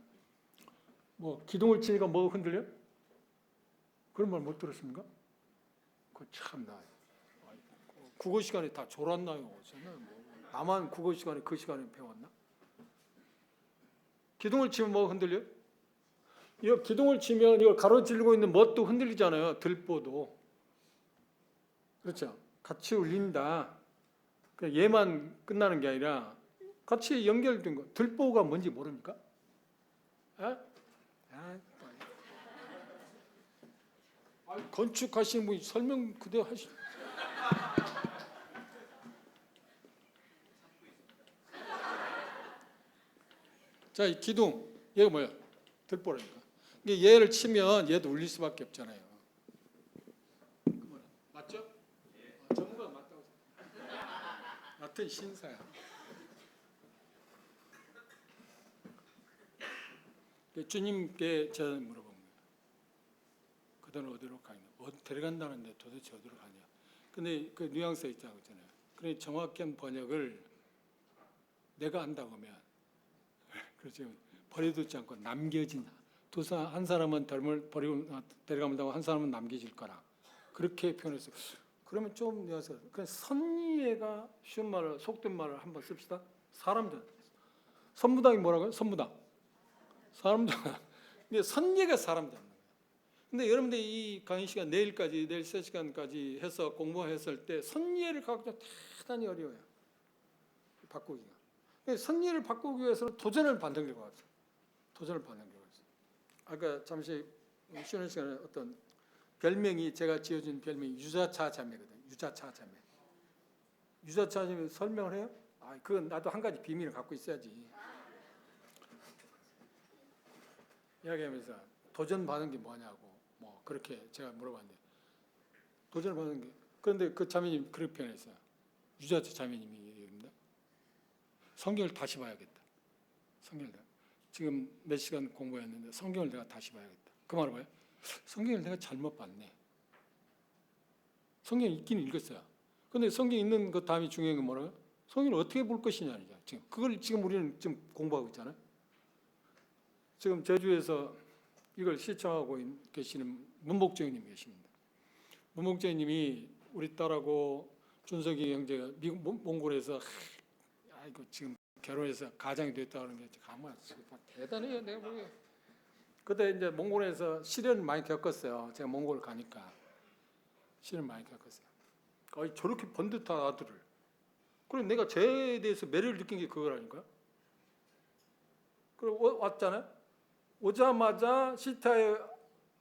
뭐 기둥을 치니까 뭐가 흔들려? 그런 말 못 들었습니까? 그 참나. 국어 시간에 다 졸았나요? 저는 뭐 나만 국어 시간에 그 시간에 배웠나? 기둥을 치면 뭐가 흔들려? 이 기둥을 치면 이걸 가로질르고 있는 뭣도 흔들리잖아요. 들보도. 그렇죠? 같이 울린다. 얘만 끝나는 게 아니라 같이 연결된 거. 들보가 뭔지 모릅니까? 건축하시는 분이 설명 그대로 하시. 자, 이 기둥 얘가 뭐야? 들보라니까. 얘를 치면 얘도 울릴 수밖에 없잖아요. 맞죠? 전문가가 맞다고 생각해요. 같은 신사야. 주님께 제가 물어본 거예요. 그들은 어디로 가냐? 데려간다는데 도대체 어디로 가냐? 근데 그 뉘앙스 있잖아요. 그래 정확한 번역을 내가 안다고 하면 그렇죠. 버려두지 않고 남겨진다. 한 사람은 버리고 데려가면 되고 한 사람은 남겨질 거라. 그렇게 표현했어요. 그러면 좀 뉘앙스가 그냥 선의가 쉬운 말을 속된 말을 한번 씁시다. 사람들. 선무당이 뭐라고요? 선무당. 사람들. 근데 선의가 사람들. 근데 여러분들 이 강의 시간 내일 3시간까지 해서 공부했을 때 선의를 갖고 대단히 어려워요. 바꾸기가. 선의를 바꾸기 위해서는 도전을 받는 것 같아요. 도전을 받는 것 같아요. 아까 잠시 쉬는 시간에 어떤 별명이 제가 지어준 별명이 유자차 자매거든요. 유자차 자매. 유자차 자매 설명을 해요? 그건 나도 한 가지 비밀을 갖고 있어야지. 이야기하면서 도전받은 게 뭐냐고 뭐 그렇게 제가 물어봤는데 도전을 받은 게 그런데 그 자매님 그렇게 표현했어요. 유자차 자매님이 얘기합니다. 성경을 다시 봐야겠다. 성경을 지금 몇 시간 공부했는데 성경을 내가 다시 봐야겠다. 그 말은 뭐예요? 성경을 내가 잘못 봤네. 성경 읽기는 읽었어요. 그런데 성경 읽는 것 다음에 중요한 건 뭐라고요? 성경을 어떻게 볼 것이냐죠. 그걸 지금 우리는 지금 공부하고 있잖아요. 지금 제주에서 이걸 시청하고 계시는 문복정님 계십니다. 문복정님이 우리 딸하고 준석이 형제가 미국 몽골에서 아이고 지금 결혼해서 가장이 됐다는 게 가만 대단해요. 내가 보기에 그때 이제 몽골에서 시련을 많이 겪었어요. 제가 몽골 가니까 시련을 많이 겪었어요. 저렇게 번듯한 아들을. 그리고 내가 쟤에 대해서 매력을 느낀 게 그거라니까요. 그리고 왔잖아요. 오자마자 시타의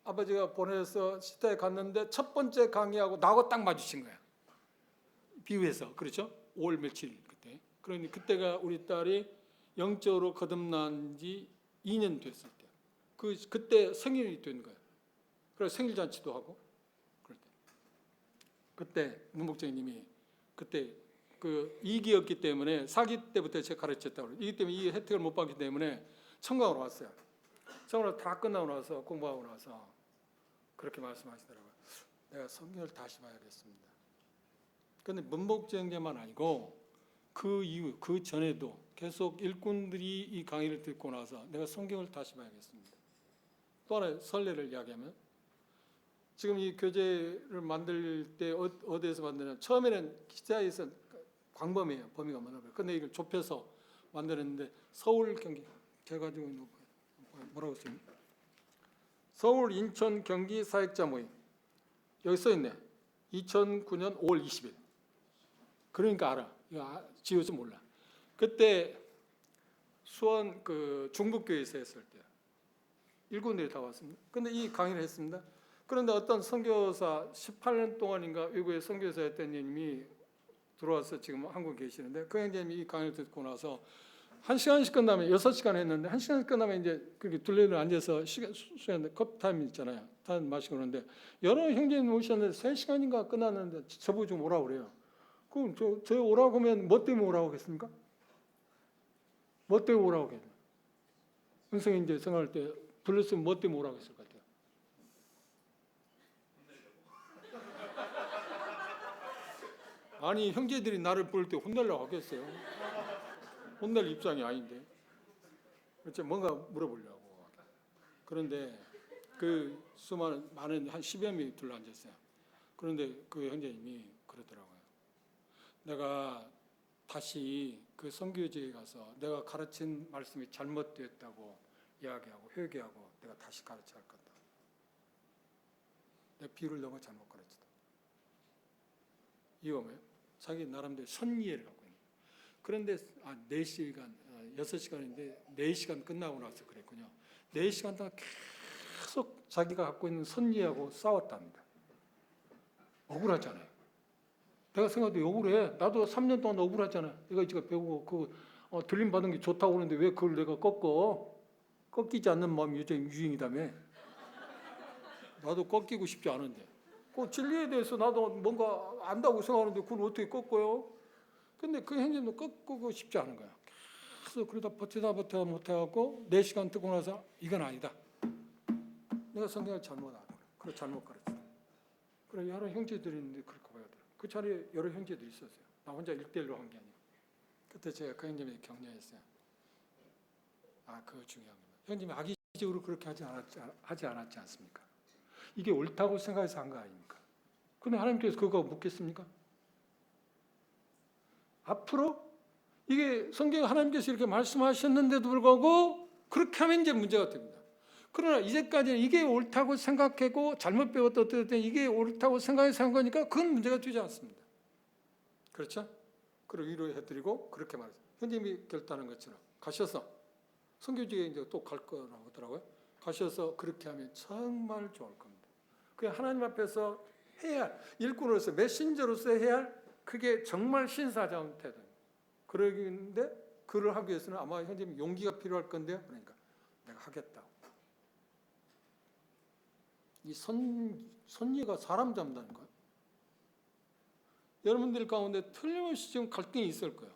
아버지가 보내서 시타에 갔는데 첫 번째 강의하고 나하고 딱 마주친 거야. 비유해서 그렇죠? 5월 며칠 그때. 그러니 그때가 우리 딸이 영적으로 거듭난 지 2년 됐을 때. 그때 생일이 된 거예요. 그래서 생일 잔치도 하고 그럴 때. 그때 문복장님이 그때 그 이기였기 때문에 사기 때부터 제가 가르쳤다고 그래요. 이기 때문에 이 혜택을 못 받기 때문에 청강으로 왔어요. 청강으로 다 끝나고 나서 공부하고 나서 그렇게 말씀하시더라고요. 내가 성경을 다시 봐야겠습니다. 그런데 문복장제만 아니고 그 이후 그 전에도 계속 일꾼들이 이 강의를 듣고 나서 내가 성경을 다시 봐야겠습니다. 또 하나의 설례를 이야기하면 지금 이 교재를 만들 때 어디에서 만드냐 처음에는 기자에서 광범위해요. 범위가 많아요. 근데 이걸 좁혀서 만들었는데 서울 경기 제가 가지고 있는 뭐라고 써있냐 서울 인천 경기 사역자 모임 여기 써있네. 2009년 5월 20일. 그러니까 알아. 이거 지어서 몰라. 그때 수원 그 중북교회에서 했을 때 일꾼들이 다 왔습니다. 근데 이 강의를 했습니다. 그런데 어떤 선교사 18년 동안인가 외국에 선교사 했던 님이 들어와서 지금 한국에 계시는데 그 형제님이 이 강의를 듣고 나서 1시간씩 끝나면 6시간 했는데 1시간 끝나면 이제 그렇게 둘레를 앉아서 수행하는데 컵타임 있잖아요. 타임 마시고 그러는데 여러 형제님 오셨는데 3시간인가 끝났는데 저보고 좀 오라고 그래요. 그럼 저 오라고 하면 뭐 때문에 오라고 하겠습니까? 뭐 때문에 오라고 하겠어요? 은성이 이제 생각할 때 불렀으면 뭐 때문에 오라고 했을 것 같아요. 아니 형제들이 나를 부를 때 혼내려고 하겠어요? 혼낼 입장이 아닌데 어째 뭔가 물어보려고. 그런데 그 수많은 많은 한 10여 명이 둘러앉았어요. 그런데 그 형제님이 그러더라고요. 내가 다시 그 선교지에 가서 내가 가르친 말씀이 잘못되었다고 이야기하고 회개하고 내가 다시 가르쳐야 할 거다. 내 비유를 너무 잘못 가르쳤다. 이거 뭐예요? 자기 나름대로 선이해를 갖고 있는. 그런데 4시간, 6시간인데 4시간 끝나고 나서 그랬군요. 4시간 동안 계속 자기가 갖고 있는 선이하고 싸웠답니다. 억울하잖아요. 내가 생각해도 억울해. 나도 3년 동안 억울하잖아. 이거 지금 배우고 들림 받은 게 좋다고 그러는데 왜 그걸 내가 꺾이지 않는 마음이 요즘 유행이다며. 나도 꺾이고 싶지 않은데. 그 진리에 대해서 나도 뭔가 안다고 생각하는데 그걸 어떻게 꺾어요? 근데 그 형님도 꺾고 싶지 않은 거야. 계속 그러다 버티다 못해갖고 4시간 듣고 나서 이건 아니다. 내가 성경을 잘못하다. 그래 잘못 가르쳤다. 그래 여러 형제들이 있는데 그렇게 봐야 돼. 그 자리에 여러 형제들이 있었어요. 나 혼자 1대1로 한 게 아니고. 그때 제가 그 형님에게 격려했어요. 그거 중요한 겁니다. 형님이 악의적으로 그렇게 하지 않았지 않습니까? 이게 옳다고 생각해서 한 거 아닙니까? 근데 하나님께서 그거 묻겠습니까? 앞으로 이게 성경에 하나님께서 이렇게 말씀하셨는데도 불구하고 그렇게 하면 이제 문제가 됩니다. 그러나 이제까지는 이게 옳다고 생각하고 잘못 배웠다 어떻든 이게 옳다고 생각해서 한 거니까 그건 문제가 되지 않습니다. 그렇죠? 그걸 위로해드리고 그렇게 말했어요. 현님이 결단한 것처럼 가셔서 선교지에 이제 또 갈 거라고 하더라고요. 가셔서 그렇게 하면 정말 좋을 겁니다. 그 하나님 앞에서 해야 할, 일꾼으로서 메신저로서 해야 할 그게 정말 신사자운 태도입니다. 그러는데 그를 하기 위해서는 아마 현재님 용기가 필요할 건데요. 그러니까 내가 하겠다고. 이 선의가 사람 잡는다는 거예요. 여러분들 가운데 틀림없이 지금 갈등이 있을 거예요.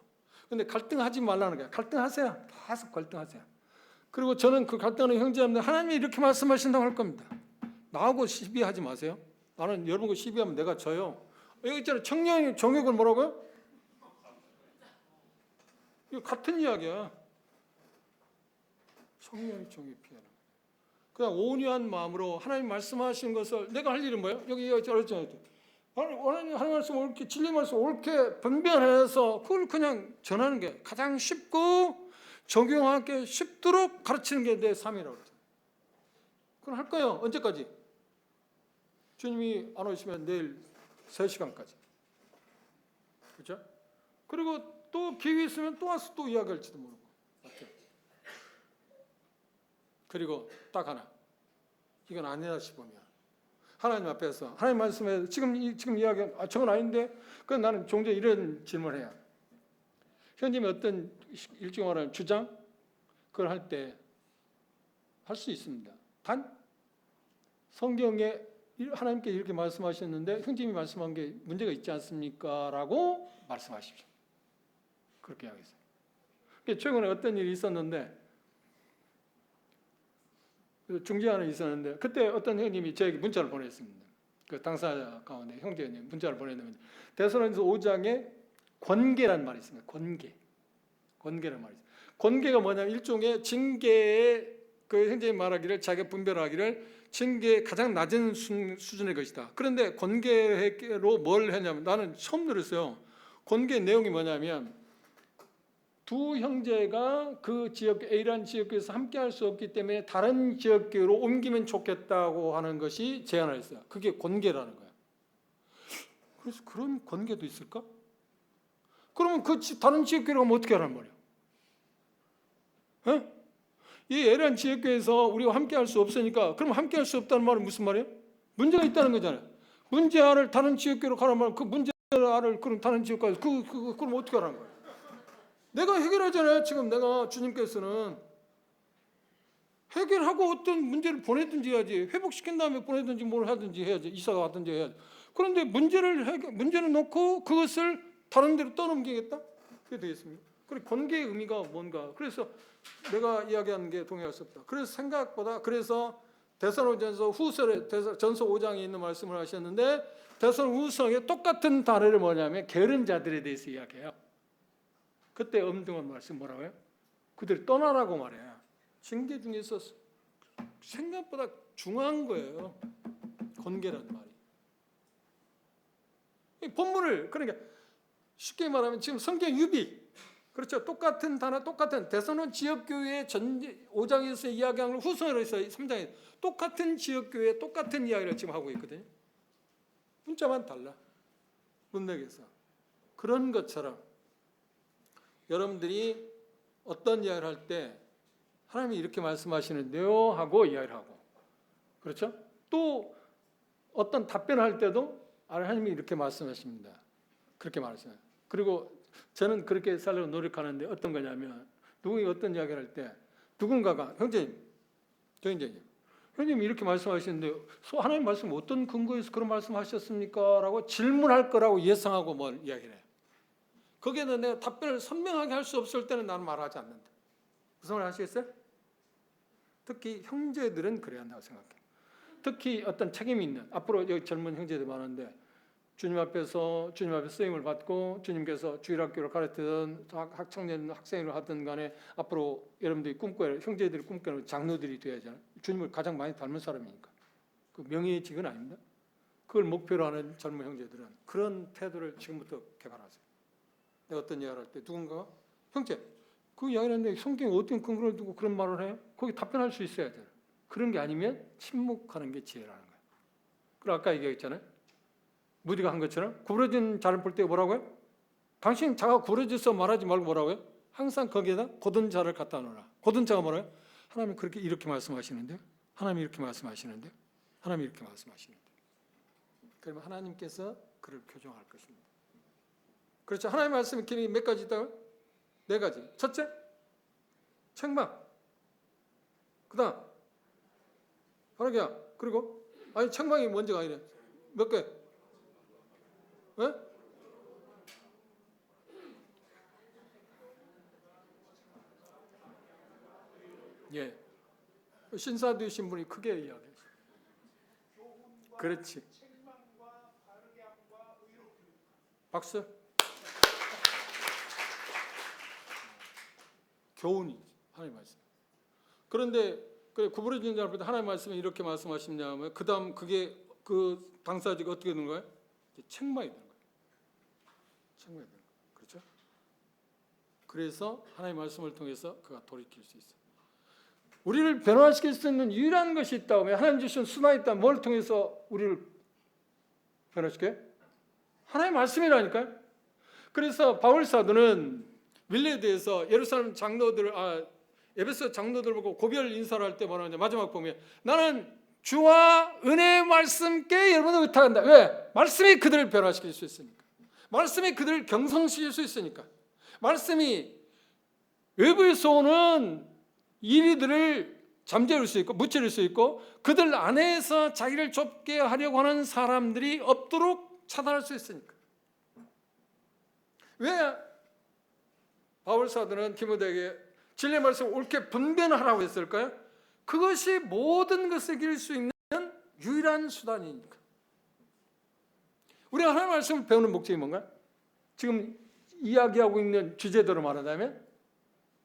근데 갈등하지 말라는 거예요. 갈등하세요. 계속 갈등하세요. 그리고 저는 그 갈등하는 형제님들 하나님이 이렇게 말씀하신다고 할 겁니다. 나하고 시비하지 마세요. 나는 여러분과 시비하면 내가 져요. 여기 있잖아요. 청량의 정욕을 뭐라고요? 이거 같은 이야기야. 청량의 정욕 피하라. 그냥 온유한 마음으로 하나님 말씀하신 것을 내가 할 일은 뭐예요? 여기 어렸잖아요. 하나님 말씀 옳게 진리 말씀 옳게 변변해서 그걸 그냥 전하는 게 가장 쉽고 적용하기 쉽도록 가르치는 게 내 삶이라고 그랬죠. 그걸 할 거예요. 언제까지? 주님이 안 오시면 내일 3시간까지. 그렇죠? 그리고 또 기회 있으면 또 와서 또 이야기할지도 모르고. 그리고 딱 하나. 이건 아니다 싶으면 하나님 앞에서 하나님 말씀에 지금 이야기 저건 아닌데 그건 나는 종종 이런 질문을 해요. 현님이 어떤 일종의 주장 그걸 할 때 할 수 있습니다. 단 성경에 하나님께 이렇게 말씀하셨는데 형님이 말씀한 게 문제가 있지 않습니까? 라고 말씀하십시오. 그렇게 하겠어요. 최근에 어떤 일이 있었는데 중재하는 있었는데 그때 어떤 형님이 저에게 문자를 보냈습니다. 그 당사자 가운데 형제님 문자를 보냈는데 데살로니가서 5장에 권계라는 말이 있습니다. 권계라는 말이 있습니다. 권계가 뭐냐면 일종의 징계의 그 형제님 말하기를 자기가 분별하기를 징계의 가장 낮은 수준의 것이다. 그런데 권계로 뭘 했냐면 나는 처음 들었어요. 권계 내용이 뭐냐면 두 형제가 그 지역 A라는 지역에서 함께할 수 없기 때문에 다른 지역으로 옮기면 좋겠다고 하는 것이 제안을 했어요. 그게 권계라는 거예요. 그래서 그런 권계도 있을까? 그러면 그 다른 지역으로 가면 어떻게 하란 말이에요? 어? 이 에란 지역교회에서 우리가 함께할 수 없으니까 그럼 함께할 수 없다는 말은 무슨 말이에요? 문제가 있다는 거잖아요. 문제를 다른 지역교회로 가란 말은 그 문제를 그럼 다른 지역까지 그럼 어떻게 하라는 거예요? 내가 해결하잖아요. 지금 내가 주님께서는 해결하고 어떤 문제를 보내든지 해야지, 회복시킨 다음에 보내든지 뭘 하든지 해야지, 이사가 왔든지 해야지. 그런데 문제는 놓고 그것을 다른 데로 떠넘기겠다? 그게 되겠습니까? 그리고 관계의 의미가 뭔가. 그래서 내가 이야기하는 게 동의할 수 없다. 그래서 생각보다 데살로니가전서 후설에 전서 5장에 있는 말씀을 하셨는데 데살로니가후서에 똑같은 단어를 뭐냐면 게으른 자들에 대해서 이야기해요. 그때 엄중한 말씀 뭐라고요? 그들 떠나라고 말해요. 징계 중에서 생각보다 중요한 거예요. 권계라는 말이. 이 본문을 그러니까 쉽게 말하면 지금 성경 유비 그렇죠. 똑같은 단어 똑같은 데살로니가 지역교회 5장에서 이야기한 걸 후서에서 3장에 똑같은 지역교회 똑같은 이야기를 지금 하고 있거든요. 문자만 달라. 문맥에서. 그런 것처럼 여러분들이 어떤 이야기를 할 때 하나님이 이렇게 말씀하시는데요 하고 이야기를 하고 그렇죠? 또 어떤 답변을 할 때도 하나님이 이렇게 말씀하십니다. 그렇게 말씀해요. 그리고 저는 그렇게 살려고 노력하는데 어떤 거냐면 누군가 어떤 이야기를 할 때 누군가가 형제님 형님이 이렇게 말씀하시는데 하나님 말씀 어떤 근거에서 그런 말씀하셨습니까? 라고 질문할 거라고 예상하고 뭘 이야기를 해요. 거기에는 내가 답변을 선명하게 할 수 없을 때는 나는 말하지 않는다. 무슨 말 아시겠어요? 특히 형제들은 그래야 한다고 생각해요. 특히 어떤 책임이 있는 앞으로 여기 젊은 형제들 많은데 주님 앞에서 쓰임을 받고 주님께서 주일학교를 가르치던 학청년 학생을 하든 간에 앞으로 여러분들이 형제들이 꿈꿔요. 장로들이 돼야 하잖아요. 주님을 가장 많이 닮은 사람이니까. 그 명예직은 아닙니다. 그걸 목표로 하는 젊은 형제들은 그런 태도를 지금부터 개발하세요. 내가 어떤 이야기를 할 때 누군가가 형제 그 이야기를 하는데 성경에 어떤 근거를 두고 그런 말을 해요? 거기 답변할 수 있어야 돼요. 그런 게 아니면 침묵하는 게 지혜라는 거예요. 그리고 아까 얘기했잖아요. 무디가 한 것처럼 구부러진 자를 볼 때 뭐라고요? 당신 자가 구부러져서 말하지 말고 뭐라고요? 항상 거기에다 곧은 자를 갖다 놓으라. 곧은 자가 뭐라고요? 하나님이 이렇게 말씀하시는데 하나님이 이렇게 말씀하시는데 하나님이 이렇게 말씀하시는데 그러면 하나님께서 그를 교정할 것입니다. 그렇죠. 하나님의 말씀이 기능이 몇 가지 있다고요? 4가지. 첫째, 책망. 그 다음, 바라기야. 그리고, 아니, 책망이 먼저가 아니래. 몇 개? 예? 예. 신사 되신 분이 크게 이야기했어요. 그렇지. 박수. 교훈이 하나님 말씀. 그런데 구부러진 자를 볼 때 하나님 말씀이 이렇게 말씀하시냐면 그 다음 그게 그 당사자가 어떻게 되는 거예요? 책망이 되는 거예요. 책망이 되는 거예요. 그렇죠? 그래서 하나님 말씀을 통해서 그가 돌이킬 수 있어요. 우리를 변화시킬 수 있는 유일한 것이 있다면 하나님 주신 수단이 있다면 뭘 통해서 우리를 변화시켜요? 하나님 말씀이라니까요. 그래서 바울 사도는 밀레드에서 예루살렘 에베소 장로들 보고 고별 인사를 할 때 뭐라는지 마지막 보면 나는 주와 은혜의 말씀께 여러분을 의탁한다. 왜? 말씀이 그들을 변화시킬 수 있으니까. 말씀이 그들을 경성시킬 수 있으니까. 말씀이 외부에서 오는 이리들을 잠재울 수 있고 무찌를 수 있고 그들 안에서 자기를 좁게 하려고 하는 사람들이 없도록 차단할 수 있으니까. 왜 바울 사도는 디모데에게 진리의 말씀을 옳게 분별하라고 했을까요? 그것이 모든 것을 이길 수 있는 유일한 수단이니까. 우리가 하나님의 말씀을 배우는 목적이 뭔가요? 지금 이야기하고 있는 주제대로 말하자면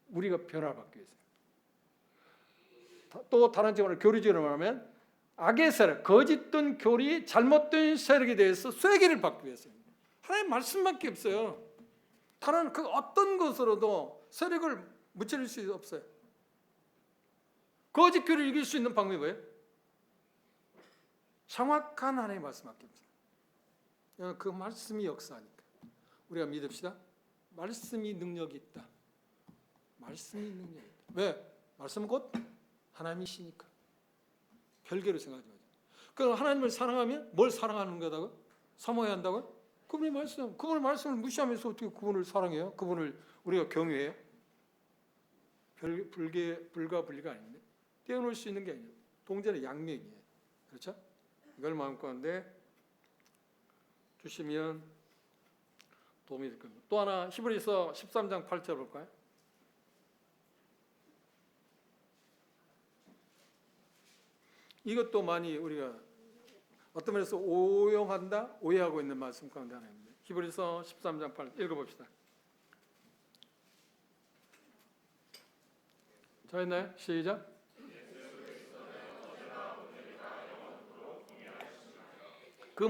우리가 변화받기 위해서. 또 다른 점으로 교리적으로 말하면 악의 세력, 거짓된 교리, 잘못된 세력에 대해서 쐐기를 받기 위해서입니다. 하나님의 말씀밖에 없어요. 다른 그 어떤 것으로도 세력을 무찌를 수 없어요. 거짓 교리를 이길 수 있는 방법이 뭐예요? 정확한 하나님의 말씀밖에 없어요. 그 말씀이 역사하니까 우리가 믿읍시다. 말씀이 능력이 있다. 말씀이 능력이 있다. 왜? 말씀은 곧 하나님이시니까. 별개로 생각하지 마세요. 그럼 하나님을 사랑하면 뭘 사랑하는 거다고? 사모해야 한다고요? 그분의 말씀을 무시하면서 어떻게 그분을 사랑해요? 그분을 우리가 경외해요? 불가 분리가 아닌데 떼어놓을 수 있는 게 아니에요. 동전의 양면이에요. 그렇죠? 이걸 마음가운데 주시면 도움이 될 겁니다. 또 하나 히브리서 13장 8절 볼까요? 이것도 많이 우리가 어떤 면에서 오용한다, 오해하고 있는 말씀 가운데 하나입니다. 히브리서 13장 8 읽어봅시다. 자, 있나요? 시작. 그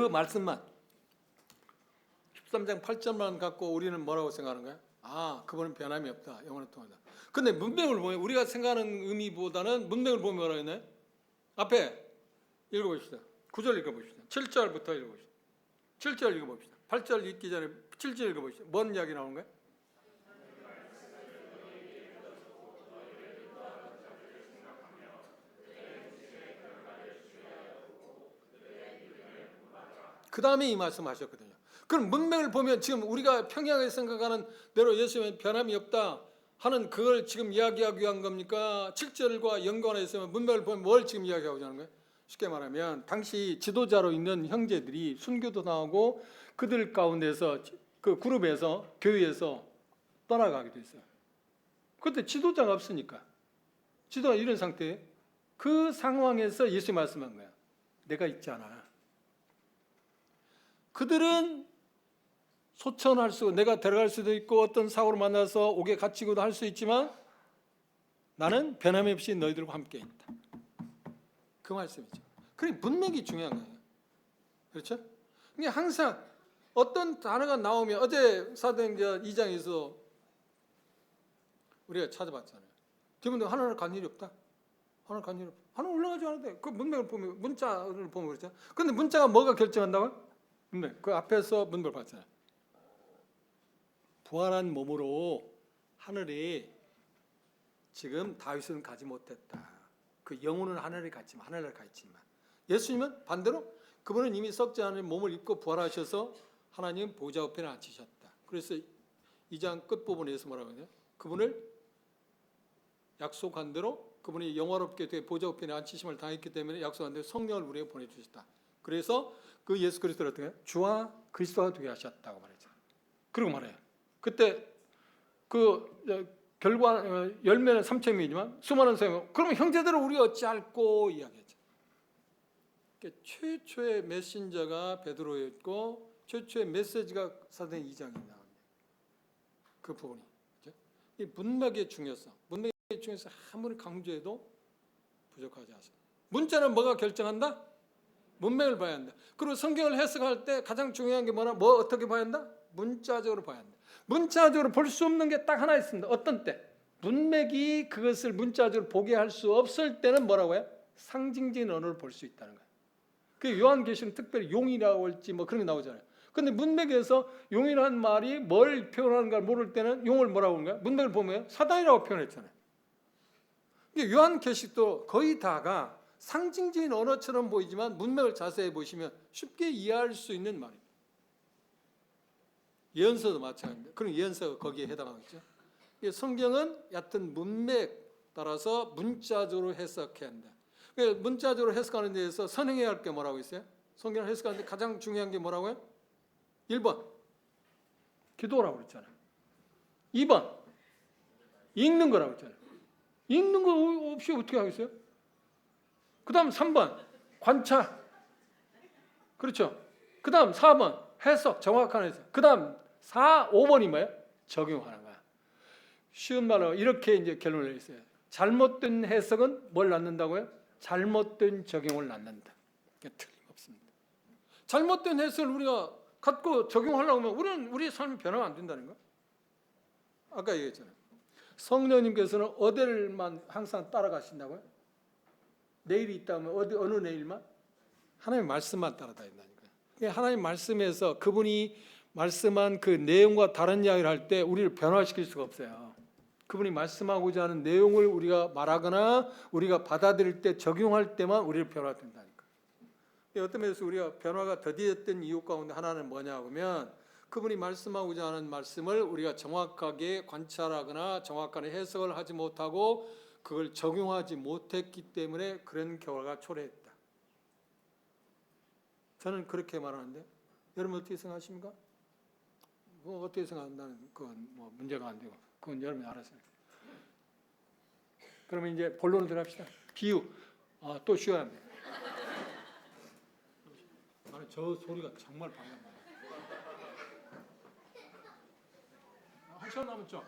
말씀만 13장 8절만 갖고 우리는 뭐라고 생각하는 거야? 아, 그분은 변함이 없다. 영원히 통하다. 근데 문맥을 보면 우리가 생각하는 의미보다는 문맥을 보면 뭐라고 했나요? 앞에 읽어봅시다. 9절 읽어봅시다. 7절부터 읽어봅시다. 7절 읽어봅시다. 8절 읽기 전에 7절 읽어봅시다. 뭔 이야기 나오는 거야? 그 다음에 이 말씀 하셨거든요. 그럼 문맥을 보면 지금 우리가 평양에 생각하는 대로 예수님은 변함이 없다 하는 그걸 지금 이야기하기 위한 겁니까? 7절과 연관해서 문맥을 보면 뭘 지금 이야기하고자 하는 거예요? 쉽게 말하면 당시 지도자로 있는 형제들이 순교도 나오고 그들 가운데서 그 그룹에서 교회에서 떠나가기도 했어요. 그때 지도자가 없으니까 지도가 이런 상태에 그 상황에서 예수님이 말씀한 거야. 내가 있잖아. 그들은 소천할 수, 내가 데려갈 수도 있고 어떤 사고를 만나서 옥에 갇히고도 할 수 있지만 나는 변함이 없이 너희들과 함께 있다. 그 말씀이죠. 그러니까 문맥이 중요한 거예요. 그렇죠? 그러니까 항상 어떤 단어가 나오면 어제 사도행전 2장에서 우리가 찾아봤잖아요. 저분들 하나님 간 일이 없다. 하나님 간 일이 없다. 하나님 올라가지 않는데 그 문맥을 보면 문자를 보면 그렇죠. 그런데 문자가 뭐가 결정한다고요? 문맥. 그 앞에서 문맥을 봤잖아요. 부활한 몸으로 하늘에 지금 다윗은 가지 못했다. 그 영혼은 하늘에 갔지만 예수님은 반대로 그분은 이미 썩지 않은 몸을 입고 부활하셔서 하나님 보좌 우편에 앉히셨다. 그래서 2장 끝부분에서 뭐라고 하냐? 그분을 약속한 대로 그분이 영화롭게 되 보좌 우편에 앉히심을 당했기 때문에 약속한 대로 성령을 우리에게 보내주셨다. 그래서 그 예수 그리스도를 어떻게 주와 그리스도가 되게 하셨다고 말했죠. 그리고 말해요. 그때 그 결과 열매는 3,000명이지만 수많은 사람이 그러면 형제들은 우리가 어찌할꼬 이야기했죠. 그러니까 최초의 메신저가 베드로였고 최초의 메시지가 사도행 2장에 나옵니다. 그 부분이 그렇죠? 이 문맥의 중요성, 문맥의 중요성 아무리 강조해도 부족하지 않습니다. 문자는 뭐가 결정한다? 문맥을 봐야 한다. 그리고 성경을 해석할 때 가장 중요한 게 뭐나 뭐 어떻게 봐야 한다? 문자적으로 봐야 한다. 문자적으로 볼 수 없는 게 딱 하나 있습니다. 어떤 때? 문맥이 그것을 문자적으로 보게 할 수 없을 때는 뭐라고 해요? 상징적인 언어를 볼 수 있다는 거예요. 그 요한계시는 특별히 용이라고 할지 뭐 그런 게 나오잖아요. 근데 문맥에서 용이라는 말이 뭘 표현하는가 모를 때는 용을 뭐라고 하는 거야? 문맥을 보면 사단이라고 표현했잖아요. 요한계시도 거의 다가 상징적인 언어처럼 보이지만 문맥을 자세히 보시면 쉽게 이해할 수 있는 말입니다. 예언서도 마찬가지입니다. 그럼 예언서가 거기에 해당하겠죠. 성경은 얕은 문맥 따라서 문자적으로 해석해야 한다. 문자적으로 해석하는 데에서 선행해야 할 게 뭐라고 있어요? 성경을 해석하는데 가장 중요한 게 뭐라고요? 1번 기도라고 그랬잖아요. 2번 읽는 거라고 했잖아요. 읽는 거 없이 어떻게 하겠어요? 그 다음 3번 관찰. 그렇죠. 그 다음 4번 해석, 정확한 해석. 그 다음 5번이 뭐예요? 적용하는 거야. 쉬운 말로 이렇게 이제 결론을 내렸어요. 잘못된 해석은 뭘 낳는다고요? 잘못된 적용을 낳는다. 틀림없습니다. 잘못된 해석을 우리가 갖고 적용하려고 하면 우리는 우리의 삶이 변화가 안 된다는 거야. 아까 얘기했잖아요. 성령님께서는 어디를만 항상 따라가신다고요? 내일이 있다면 어느 내일만? 하나님의 말씀만 따라다닌다니까요. 하나님 말씀에서 그분이 말씀한 그 내용과 다른 이야기를 할 때 우리를 변화시킬 수가 없어요. 그분이 말씀하고자 하는 내용을 우리가 말하거나 우리가 받아들일 때 적용할 때만 우리를 변화된다니까. 어떤 면에서 우리가 변화가 더디었던 이유 가운데 하나는 뭐냐 하면 그분이 말씀하고자 하는 말씀을 우리가 정확하게 관찰하거나 정확한 해석을 하지 못하고 그걸 적용하지 못했기 때문에 그런 결과가 초래했다. 저는 그렇게 말하는데 여러분 어떻게 생각하십니까? 뭐 어떻게 생각한다는 그건 뭐 문제가 안 되고 그건 여러분이 알아서. 그러면 이제 본론으로 들어갑시다. 비유. 또 쉬어야 합니다. 나는 저 소리가 정말 반갑다. 한 시간 남았죠?